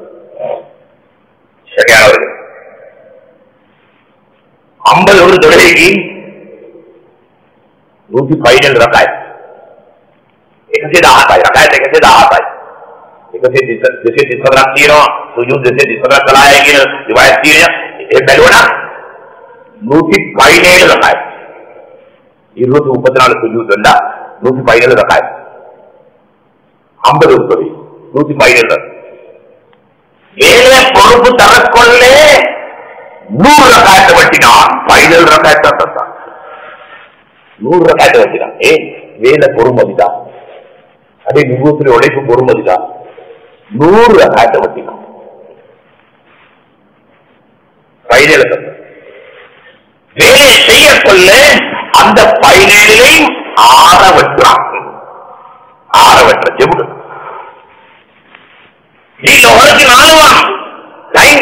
சரியானவர்கள் 50 தொழுகைக்கு 117 रकायत, एक से 10 आता है, रकायत एक से 10 आता है, जैसे जिस पर रखती है सुजूद, जैसे जिस पर चलाएगी रिवायत की है ना 117 रकायत, 234 सुजूद उंडा 117 रकायत, 50 தொழுகை 117 ஏழை பொறுப்பு தரக்கொள்ளே 100 ரகாயத் பதினேழு ரக்காயத்தான் தந்தான். 100 ரக்காயத்தை வச்சுட்டான். வேலை பொறுமதிதான், அதே நுபுவத்துடைய உழைப்பு பொறுமதிதான். 100 ரக்காயத்தை வச்சுட்டான். 17 தந்தான். வேலை செய்ய சொல்ல அந்த 17 ஆற வெட்டுறான். ஆற வெட்டுற ஜெபு நீங்க உனக்கு 4 வாரம் டைம்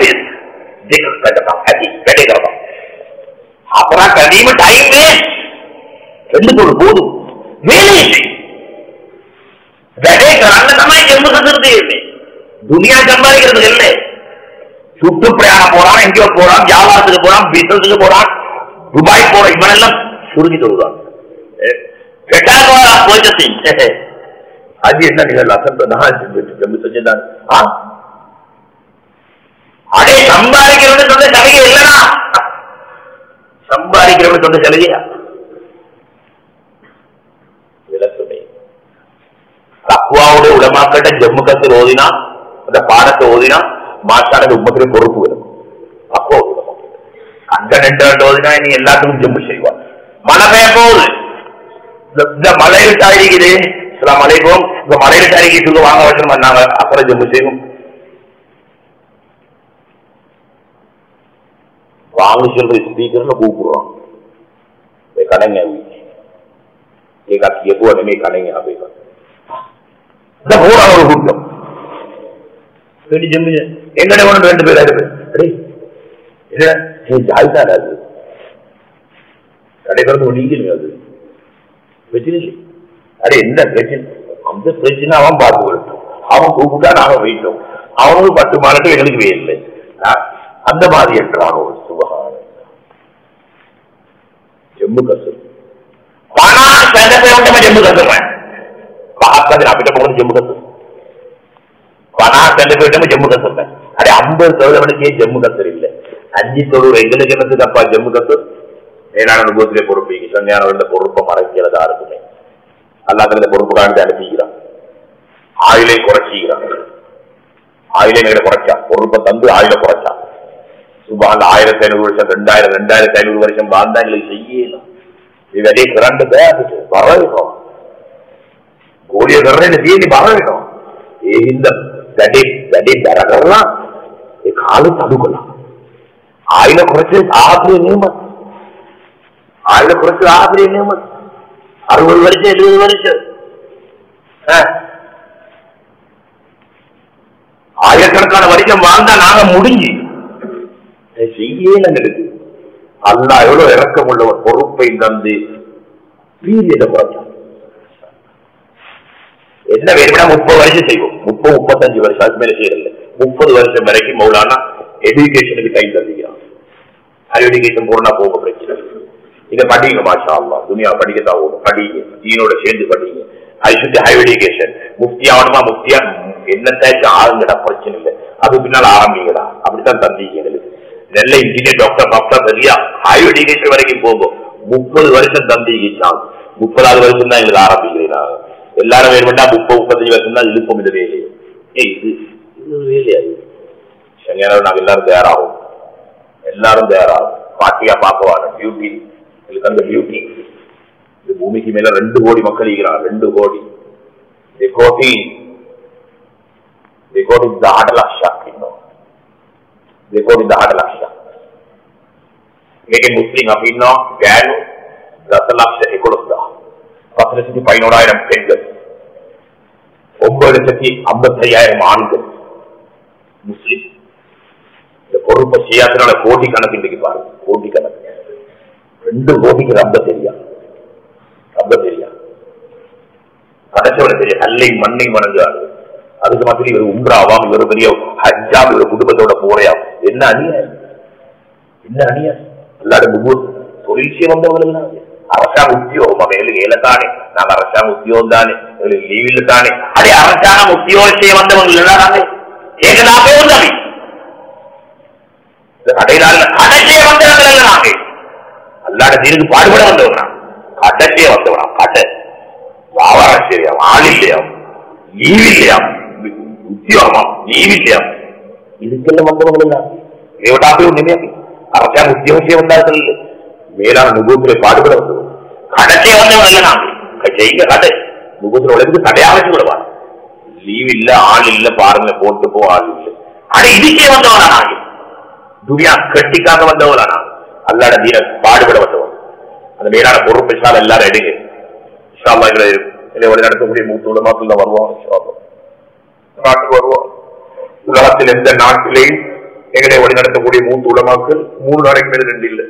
அப்புறம் கண்டிப்பா டைம் ரெண்டு போதும் வேலை ஜம்மு கத்துறது இல்லை, துனியா சம்பாதிக்கிறது இல்லை. சுற்று பிரயாணம் போறான், எங்கேயோ போறான், வியாபாரத்துக்கு போறான், பிசினஸுக்கு போறான், துபாய் போற இவனெல்லாம் சுருங்கி தொழுவான். அது என்ன ஜம்மு செஞ்சுதான் அடே சம்பாதிக்கிறவன் சொன்ன சலுகை இல்லைனா, சம்பாதிக்கிறவன் சொன்ன சலுகையா தக்குவாவுடைய உலமாக்கிட்ட ஜம்மு கத்து ஓதினா, அந்த பாடத்தை ஓதினா மாற்றான உம்மத்திலே பொறுப்பு வரும். அப்போ அந்த 2 ஓதினா நீ எல்லாத்துக்கும் ஜம்மு செய்வான். மழை பெய்ய போகுது, இந்த மலையில் தாரிக்குது, சில மலைக்கும் இந்த மலையில் தாரிக்கிட்டு வாங்க வச்சு நாங்க அப்புறம் ஜம்மு செய்வோம். வாங்க சொல்ற ஸ்பீக்கர்ல கூப்பிடுறோம், கடைங்க கடைங்க ஒரு கூட்டம் எங்கட 2 பேர் அது கடைக்கிறது நீங்க அது பிரச்சனை இல்லை. அடே என்ன பிரச்சனை, அந்த பிரச்சனை அவன் பார்த்து கொடுத்தோம், அவன் கூப்பிட்டா நாங்க போயிட்டோம், அவனுக்கு 10 மாதம் எங்களுக்கு வேலை அந்த மாதிரி என்றான் ஒரு சுபகான ஜம்மு கசூர் ஜம்மு கசூர் අපිට මොකද ජම්මු කසූර් 50% ජම්මු කසූර් අර 50% ජම්මු කසූර් இல்ல 5 எங்களுக்கு என்னது தப்பா ஜம்மு கசூர் ஏனான கோத்திலே பொறுப்பு சன்னியானவர்கள பொறுப்பை மறைக்கிறதா இருக்குமே. அல்லாஹ் அந்த பொறுப்பு காண்டி அனுப்பிக்கிறான், ஆயிலை குறைச்சிக்கிறான், ஆயிலை மேல குறைச்சா பொறுப்பை தந்து ஆயிலை குறைச்சா. சுபான் 1500 வருஷம் 2500 வருஷம் வாழ்ந்தா எங்களுக்கு செய்யலாம். இது அதே கிரண்டு வரவேணும், கோலிய கரனை தீனி வரவேணும். இந்த தரகெல்லாம் காலம் தடுக்கலாம். ஆயில குறைச்சு ஆசிரிய நியமம், ஆயில குறைச்சு ஆசிரிய நியமம் 60 வருஷம் 70 வருஷம் ஆயிரக்கணக்கான வருஷம் வாழ்ந்தா நாங்க முடிஞ்சு செய்யல. அல்லாஹ் எவ்வளவு இறக்கம் உள்ளவர், பொறுப்பை தந்து பீரியட குறைச்சான். என்ன வேணும்னா 30 வருஷம் செய்வோம், 30-35 வருஷம் அது மேல செய்யறதில்லை. 30 வருஷம் வரைக்கும் மௌலானா எஜுகேஷனுக்கு கை தந்துக்கிறான். ஹையர் எஜுகேஷன் போனா போக பிரச்சனை. இதை படிங்க, மாஷா அல்லாஹ் துனியா படிக்கத்தான் ஓடும், படிங்க, தீனோட சேர்ந்து படிங்க. ஐசுத்தி ஹையர் எஜுகேஷன் முஃப்தி ஆகணுமா, முஃப்தியா என்னத்தாச்சும் ஆளுங்கடா, பிரச்சனை இல்லை, அது பின்னால் ஆரம்பிங்கடா. அப்படித்தான் தந்தீங்க எங்களுக்கு. நல்ல இன்ஜினியர், டாக்டர் சரியா ஹையர் எஜுகேஷன் வரைக்கும் போகும். 30 வருஷம் தந்தீங்க, 30வது வருஷம் தான் எங்களுக்கு ஆரம்பிக்கிறீங்க. எல்லாரும் வேணும்னா 30-35 வருஷம் தான் இழுப்போம் இந்த வேலையை. இது வேலையாரு நாங்க எல்லாரும் தயாராகும், எல்லாரும் தயாராகும். பாட்டியா பார்க்கவான பியூட்டி, இதுக்கு அந்த பியூட்டி. இந்த பூமிக்கு மேல 2 கோடி மக்கள் இருக்கிறாங்க, 2 கோடி. 10 லட்ச මේකේ මුස්ලිම් අපි ඉන්නවා ගෑනු 10,11,000 10,11,000 பெண்கள், 9,55,000 ஆண்கள் முஸ்லிம். இந்த பொறுப்பை செய்யாதனால கோடி கணக்கு இன்றைக்கு பாருங்க, கோடி கணக்கு. 2 கோடிக்கு ரொம்ப தெரியா, ரொம்ப தெரியா, கடைசியோட தெரியும். கல்லை மண்ணை மணங்காது. அதுக்கு மாதிரி இவர் உம்ராவாம், இவர் பெரிய ஹஜ்ஜாம், இவர் குடும்பத்தோட போறையாம். என்ன அநியாயம், என்ன அநியாயம். எல்லாரும் தொழில் செய்ய வந்தவர்கள் அரசாங்க உத்தியோகம், எங்களுக்கு ஏல தானே, நாங்க அரசாங்க உத்தியோகம் தானே, எங்களுக்கு லீவில் தானே. அதே அரசாங்கம் உத்தியோகம் செய்ய வந்தவங்க எல்லாமே ஏகனாவே உதவி கடையில கடை செய்ய வந்தவர்கள் எல்லாம் நாங்க அல்லாட தீருக்கு பாடுபட வந்தவங்க, கடை செய்ய வந்தவனா, கடை வியாபாரம் செய்யாம், ஆள் இல்லையாம், லீவ் இல்லையாம், உத்தியோகமாம், லீவ் இல்லையாம், இதுக்கெல்லாம் வந்தவங்க எல்லாம் இவட்டாப்பே ஒண்ணுமே அரசாங்க உத்தியோகம் செய்ய வந்தார்கள். மேலான நுபுவத்திலே பாடுபட வந்தோம். கடைசியே வந்தவன் இல்ல நாங்க செய்யுங்க கதை நுபுவத்தில் உலகத்துக்கு தடையாக விடுவார். லீவ் இல்ல, ஆள் இல்ல, பாருங்க போட்டு போ ஆள் இல்லை. ஆனா இதுக்கே வந்தவனா நாங்க துனியா கட்டிக்காக வந்தவனா நாங்க அல்லாட தீன பாடுபட வந்தவன். அந்த மேலான பொறுப்பு சால எல்லாரும் எடுங்க. நடத்தக்கூடிய மூத்த உலமாக்கள் வருவோம், நாட்டுக்கு வருவோம். உலகத்தில் எந்த நாட்டிலேயும் எங்களை வழி நடத்தக்கூடிய மூத்த உலமாக்கள் 3 நாளைக்கு மேல 2 இல்லை.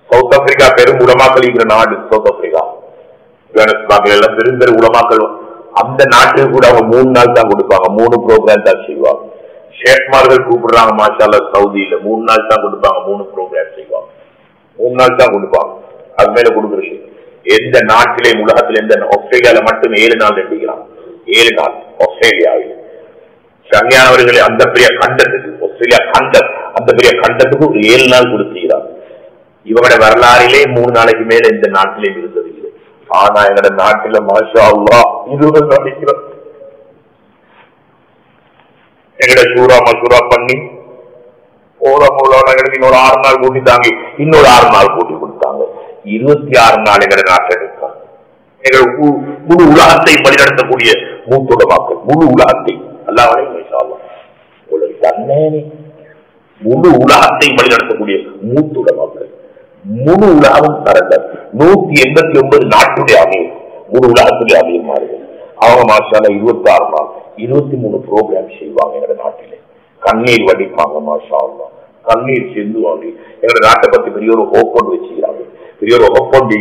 சவுத் ஆப்பிரிக்கா பெரும் உலமாக்கள் இருக்கிற நாடு சவுத் ஆப்பிரிக்கா. எல்லாம் பெரும் பெரும் உலமாக்கள். அந்த நாட்டுக்கு கூட அவங்க 3 நாள் தான் கொடுப்பாங்க, 3 ப்ரோக்ராம் தான் செய்வாங்க. ஷேக்மார்கள் கூப்பிடுறாங்க மாஷால்லா சவுதியில 3 நாள் தான் கொடுப்பாங்க, 3 ப்ரோக்ராம் செய்வாங்க, 3 நாள் தான் கொடுப்பாங்க. அது மேல கொடுக்குற விஷயம் எந்த நாட்டிலே உலகத்தில் எந்த ஆஸ்திரேலியால மட்டும் 7 நாள் எடுக்கிறாங்க. 7 நாள் ஆஸ்திரேலியாவில் சங்கையானவர்களை அந்த பெரிய கண்டத்துக்கு ஆஸ்திரேலியா கண்டம் அந்த பெரிய கண்டத்துக்கு 7 நாள் கொடுத்துக்கிறாங்க. இவங்களோட வரலாறிலே 3 நாளைக்கு மேல எந்த நாட்டிலேயும் இருந்தது இல்லை. ஆனா எங்களோட நாட்டில மாஷா அல்லாஹ் 20 நாளைக்கு எங்கட சூறா மசூரா பண்ணி எங்களுக்கு இன்னொரு 6 நாள் கூட்டிட்டாங்க, இன்னொரு 6 நாள் கூட்டி கொடுத்தாங்க. 26 நாள் எங்களை நாட்டை எடுத்தாங்க. எங்கள் முழு உலகத்தை வழிநடத்தக்கூடிய மூத்தோட மக்கள், முழு உலகத்தை அல்லாஹ் முழு உலகத்தை வழிநடத்தக்கூடிய மூத்தோட மக்கள், முழு உலகம் தரங்கள் 189 நாட்டுடைய அமையும், முழு உலகத்துடைய அமையும் மாறுகள். அவங்க மாஷால 26 நாள் 23 ப்ரோக்ராம் செய்வாங்க. எங்க நாட்டிலே கண்ணீர் வடிப்பாங்க, மாஷா அல்லா கண்ணீர் செல்லுவாங்க. எங்க நாட்டை பத்தி பெரிய ஒரு ஹோப்பொண்டு வச்சுக்கிறாங்க, பெரிய ஒரு ஹோப்பொண்டு.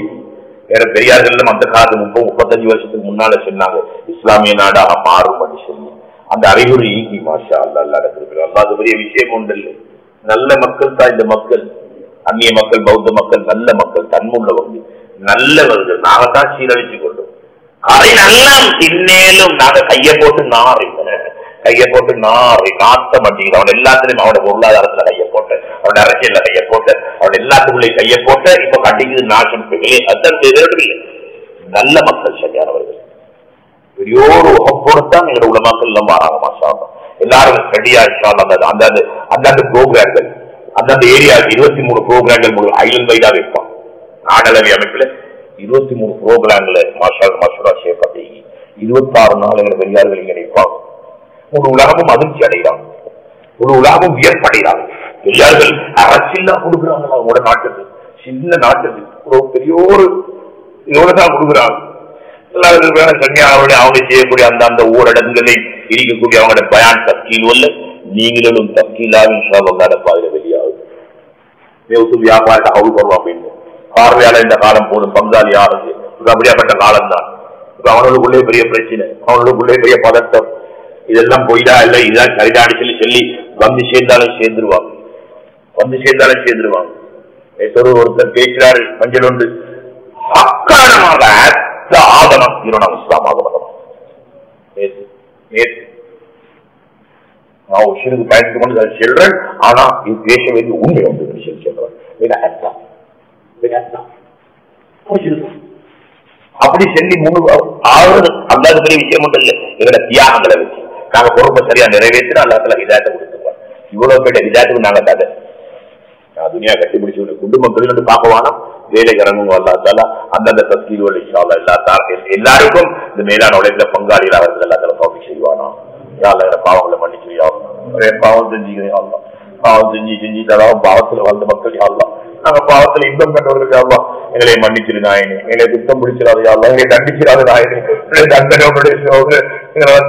வேற பெரியார்கள் அந்த காலத்து 30-35 வருஷத்துக்கு முன்னால சொன்னாங்க இஸ்லாமிய நாடாக மாறும் பண்ணி சொல்லி அந்த அறிகுறி ஈகி மாஷா அல்லா நடக்கிறது. அல்லா அது பெரிய விஷயம் ஒன்று இல்லை. நல்ல மக்கள் தான் இந்த மக்கள், அந்நிய மக்கள், பௌத்த மக்கள், நல்ல மக்கள், தன்முள்ளவர்கள், நல்லவர்கள். நாங்கத்தான் சீரழிச்சு கொண்டோம். அதை நல்லா தின்னேலும் நாங்க கையை போட்டு நாட்ட மாட்டேங்கிறோம். அவன் எல்லாத்திலும் அவனோட பொருளாதாரத்துல கையை போட்டு, அவனோட அரசியல்ல கையை போட்டு, அவன் எல்லாத்துக்குள்ளே கையை போட்டு இப்ப கண்டிக்குது நாசம். அதான் நல்ல மக்கள் சரியானவர்கள் பெரியோரு ஒப்போடுத்தான் எங்களோட உலமாக்கள் எல்லாம் வராங்க மாஷா. எல்லாரும் ரெடியா அந்தந்த ப்ரோக்ராம்கள் அந்தந்த ஏரியா 23 ப்ரோக்ராம்கள் ஐலண்ட் வைடா வைப்பான். நாடளவி அமைப்புல 23 ப்ரோக்ராம்களை மசூரா செய்யப்பட்டு 26 நாள் பெரியார்கள் இங்க நிற்பாங்க. முழு உலகமும் அதிர்ச்சி அடைகிறாங்க, முழு உலகமும் வியப்படைகிறாங்க. பெரியார்கள் அரசியல் கொடுக்குறாங்க. அவங்களோட நாட்டுக்கு, சின்ன நாட்டுக்கு பெரியோரு இதோடதான் கொடுக்குறாங்க. அவங்க செய்யக்கூடிய அந்த ஊரடங்குகளை இருக்கக்கூடிய அவங்களோட பயான் தஸ்கீல் அல்ல, நீங்களும் தஸ்கீலாவின் பாதையில வெளியாகுது. வியாபாரத்தை அவுள் வருவா அப்படின்னு பார்வையாளர் இந்த காலம் போதும், பங்காளி ஆறுது அப்படியாப்பட்ட காலம் தான். இப்ப அவனுக்குள்ளே பெரிய பிரச்சனை, அவனுக்குள்ளே பெரிய பதட்டம். இதெல்லாம் போயிடா இல்ல இதுதான் சரிதான்னு சொல்லி வந்து சேர்ந்தாலும் சேர்ந்துருவாங்க. ஒருத்தர் பேசுறாரு மஞ்சள் ஒன்று அக்காரணமாக ஆகணும் இஸ்லாம் ஆகணும். நான் ஒரு சிறுக்கு பயன்படுத்தி கொண்டு சொல்றேன். ஆனா இது பேச வேண்டிய உண்மை ஒன்று சொல்றேன். அப்படி சொல்லி 3 ஆவது அல்லாத பெரிய விஷயம் ஒன்றும் இல்லை. எங்களோட தியாகங்களை வச்சு நாங்க பொறுப்பை சரியா நிறைவேற்றினா அல்லாத்துல விதாயத்தை கொடுத்துருவோம். இவ்வளவு பேருடைய விதாயத்துக்கு நாங்க தகை துணியா கட்டிப்பிடிச்சு குடும்பங்கள் பார்க்கவானா வேலைக்கு இறங்குங்க. அல்லாத்தால அந்தந்த தஸ்கீல் எல்லாருக்கும் இந்த மேலான உழைப்புல பங்காளிகள் அவர்கள் எல்லாத்தால பாவி செய்வானா. பாவங்களை மன்னிச்சு பாவம் செஞ்சுக்கிறேன், பாவம் செஞ்சு தராவும் பாவத்துல வாழ்ந்த மக்கள் யாழ்லாம் நாங்க பாவத்துல இன்பம் கண்டவர்கள் யாழ்லாம் எங்களை மன்னிச்சிரு நாயனே, எங்களை குத்தம் பிடிச்சிடாது யாழ்லாம், எங்களை தண்டிச்சிடாது நாயனே, தண்டனை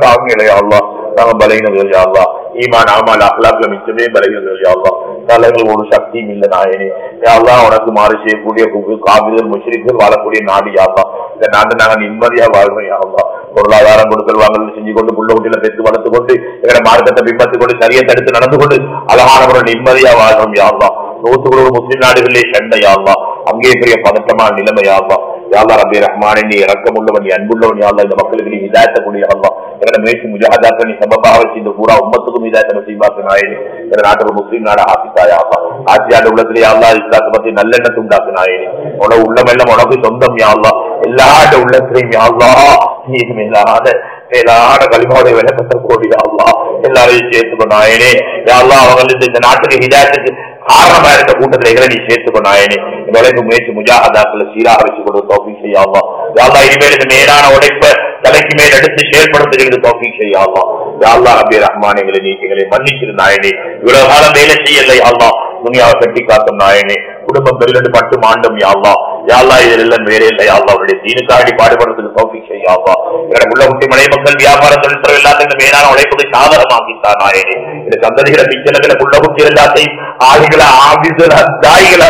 தாங்கலை யாழ்லாம். நாங்க பலகீனர்கள் யாழ்லாம், ஈமான் ஆமால் அஹ்லாக்ல மிச்சமே பலகீனர்கள் யாழ்லாம். தலைகள் ஒரு சக்தியும் இல்லை நாயனே. யாழ்லாம் உனக்கு மாறு செய்யக்கூடிய காவிர்கள் முஷ்ரிக்கள் வாழக்கூடிய நாடு யாழ்லாம். இந்த நாட்டை நாங்க நிம்மதியா வாழ்றோம் யாழ்லாம். பொருளாதாரம் கொடுக்கல் வாங்கல் செஞ்சு கொண்டு புள்ள குட்டியில பெற்று வளர்த்து கொண்டு எங்களை மார்க்கத்தை பின்பற்றி கொண்டு சரியை தடுத்து நடந்து கொண்டு அழகானவர்கள் நிம்மதியா வாழ்றோம் யாழ்லாம். 100 முஸ்லிம் நாடுகளிலே சண்டை யாழ்லாம், அங்கே பெரிய பதட்டமான நிலைமை யாழ்லாம். யாழ்லா ரப்பே ரஹ்மானே, நீ இறக்கமுள்ளவன், நீ அன்புள்ளவன் யாழ்லா. இந்த மக்களுக்கு நீ ஹிதாயத்தை கொண்டு யாழ்லாம். எங்களை மேற்கு முஜாஹதாக்கள் நீ சபபாக வச்சு இந்த பூரா உம்மத்துக்கும் ஹிதாயத்தை நசீபாக்கு நாயனே. இந்த நாட்டுக்கு முஸ்லீம் நாடு ஆசித்தா யாழ்லாம். ஆட்சியாண்டு உள்ளத்திலே யாழ்லா இஸ்லாத்தை பத்தி நல்லெண்ணத்தை உண்டாக்கு நாயனே. உனக்கு உள்ளமெல்லாம் உனக்கு சொந்தம் யாழ்லாம். எல்லா உள்ளத்திலையும் யாழ்லா நீ இல்லாத மேலான கலிமாவுடைய விளக்கத்தை போடியா அல்லா எல்லாரையும் சேர்த்துக்கொண்டு நாயனே. யா அல்லாஹ் அவங்களுக்கு இந்த நாட்டுக்கு ஹிதாயத்துக்கு காரணமா இருக்க கூட்டத்தில் எங்களை நீ சேர்த்துக்கொண்டு நாயனே. இந்த உழைப்பு முயற்சி முஜாஹதாக்களை சீராக வச்சு கொண்டு தௌஃபீக் செய்ய அல்லாஹ். யா அல்லாஹ் இனிமேல் இந்த மேலான உழைப்பை தலைக்கு மேல் எடுத்து செயல்படுத்துகிறது தௌஃபீக் செய்ய அல்லாஹ். யா அல்லாஹ் ரப்பி ரஹ்மான் எங்களை நீங்களை மன்னிச்சிரு நாயனே. இவ்வளவு காலம் வேலை செய்யலை அல்லாஹ், துனியாவை கட்டி காக்கும் நாயனே. குடும்பம் பெருகட்டு பட்டு மாண்டும் யா அல்லாஹ். யா அல்லாஹ் இதில் எல்லாம் வேலை இல்லை யா அல்லாஹ். அவருடைய தீனுக்காடி பாடுபடுறதுக்கு தௌஃபீக் செய்ய அல்லாஹ். எங்களை உள்ள குட்டி மனை மக்கள் வியாபார தொழில்துறை எல்லாத்தையும் மேலான உழைப்புக்கு சாதகமாக்கித்தான் நாயனே. இந்த சந்ததிகளை பிச்சைகளை உள்ள குட்டி எல்லாத்தையும் ஆதிகளா ஆபீஸ்களா தாய்களா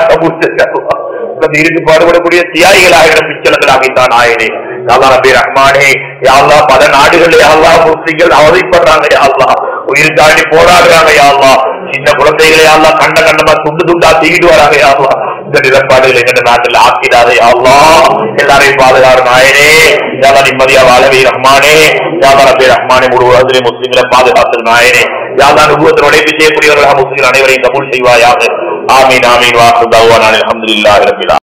இருக்கு பாடுபடக்கூடிய தியாகிகளாக பிச்சைகளாகித்தான் நாயனே. யா ரப்பி ரஹ்மானே. யா அல்லாஹ் பல நாடுகளில் யா அல்லாஹ் முஸ்லிம்கள் அவதிப்படுறாங்க யா அல்லாஹ், உயிர் தாண்டி போராடுறாங்க யா அல்லாஹ். சின்ன குழந்தைகளை யா அல்லாஹ் கண்ட கண்டமா துண்டு துண்டா தீட்டு வராங்க யா அல்லாஹ். இந்த நிலப்பாடுகள் எங்க நாட்டில் ஆக்கிடாதே யா அல்லாஹ். எல்லாரையும் பாதுகாரு நாயனே. யா அல்லாஹ் நிம்மதியா வாழவே ரஹ்மானே. யா ரப்பி ரஹ்மானே. முழுவதிலே முஸ்லிம்களை பாதுகாத்து நாயனே. யா அல்லாஹ் நுபுவத்தில் உழைப்பு செய்யக்கூடியவர்களாக முஸ்லிம்கள் அனைவரையும் கபூல் செய்வாயாக. ஆமீன் ஆமீன். வாஹு தஅவானா அல்ஹம்துலில்லாஹி ரப்பில் ஆலமீன்.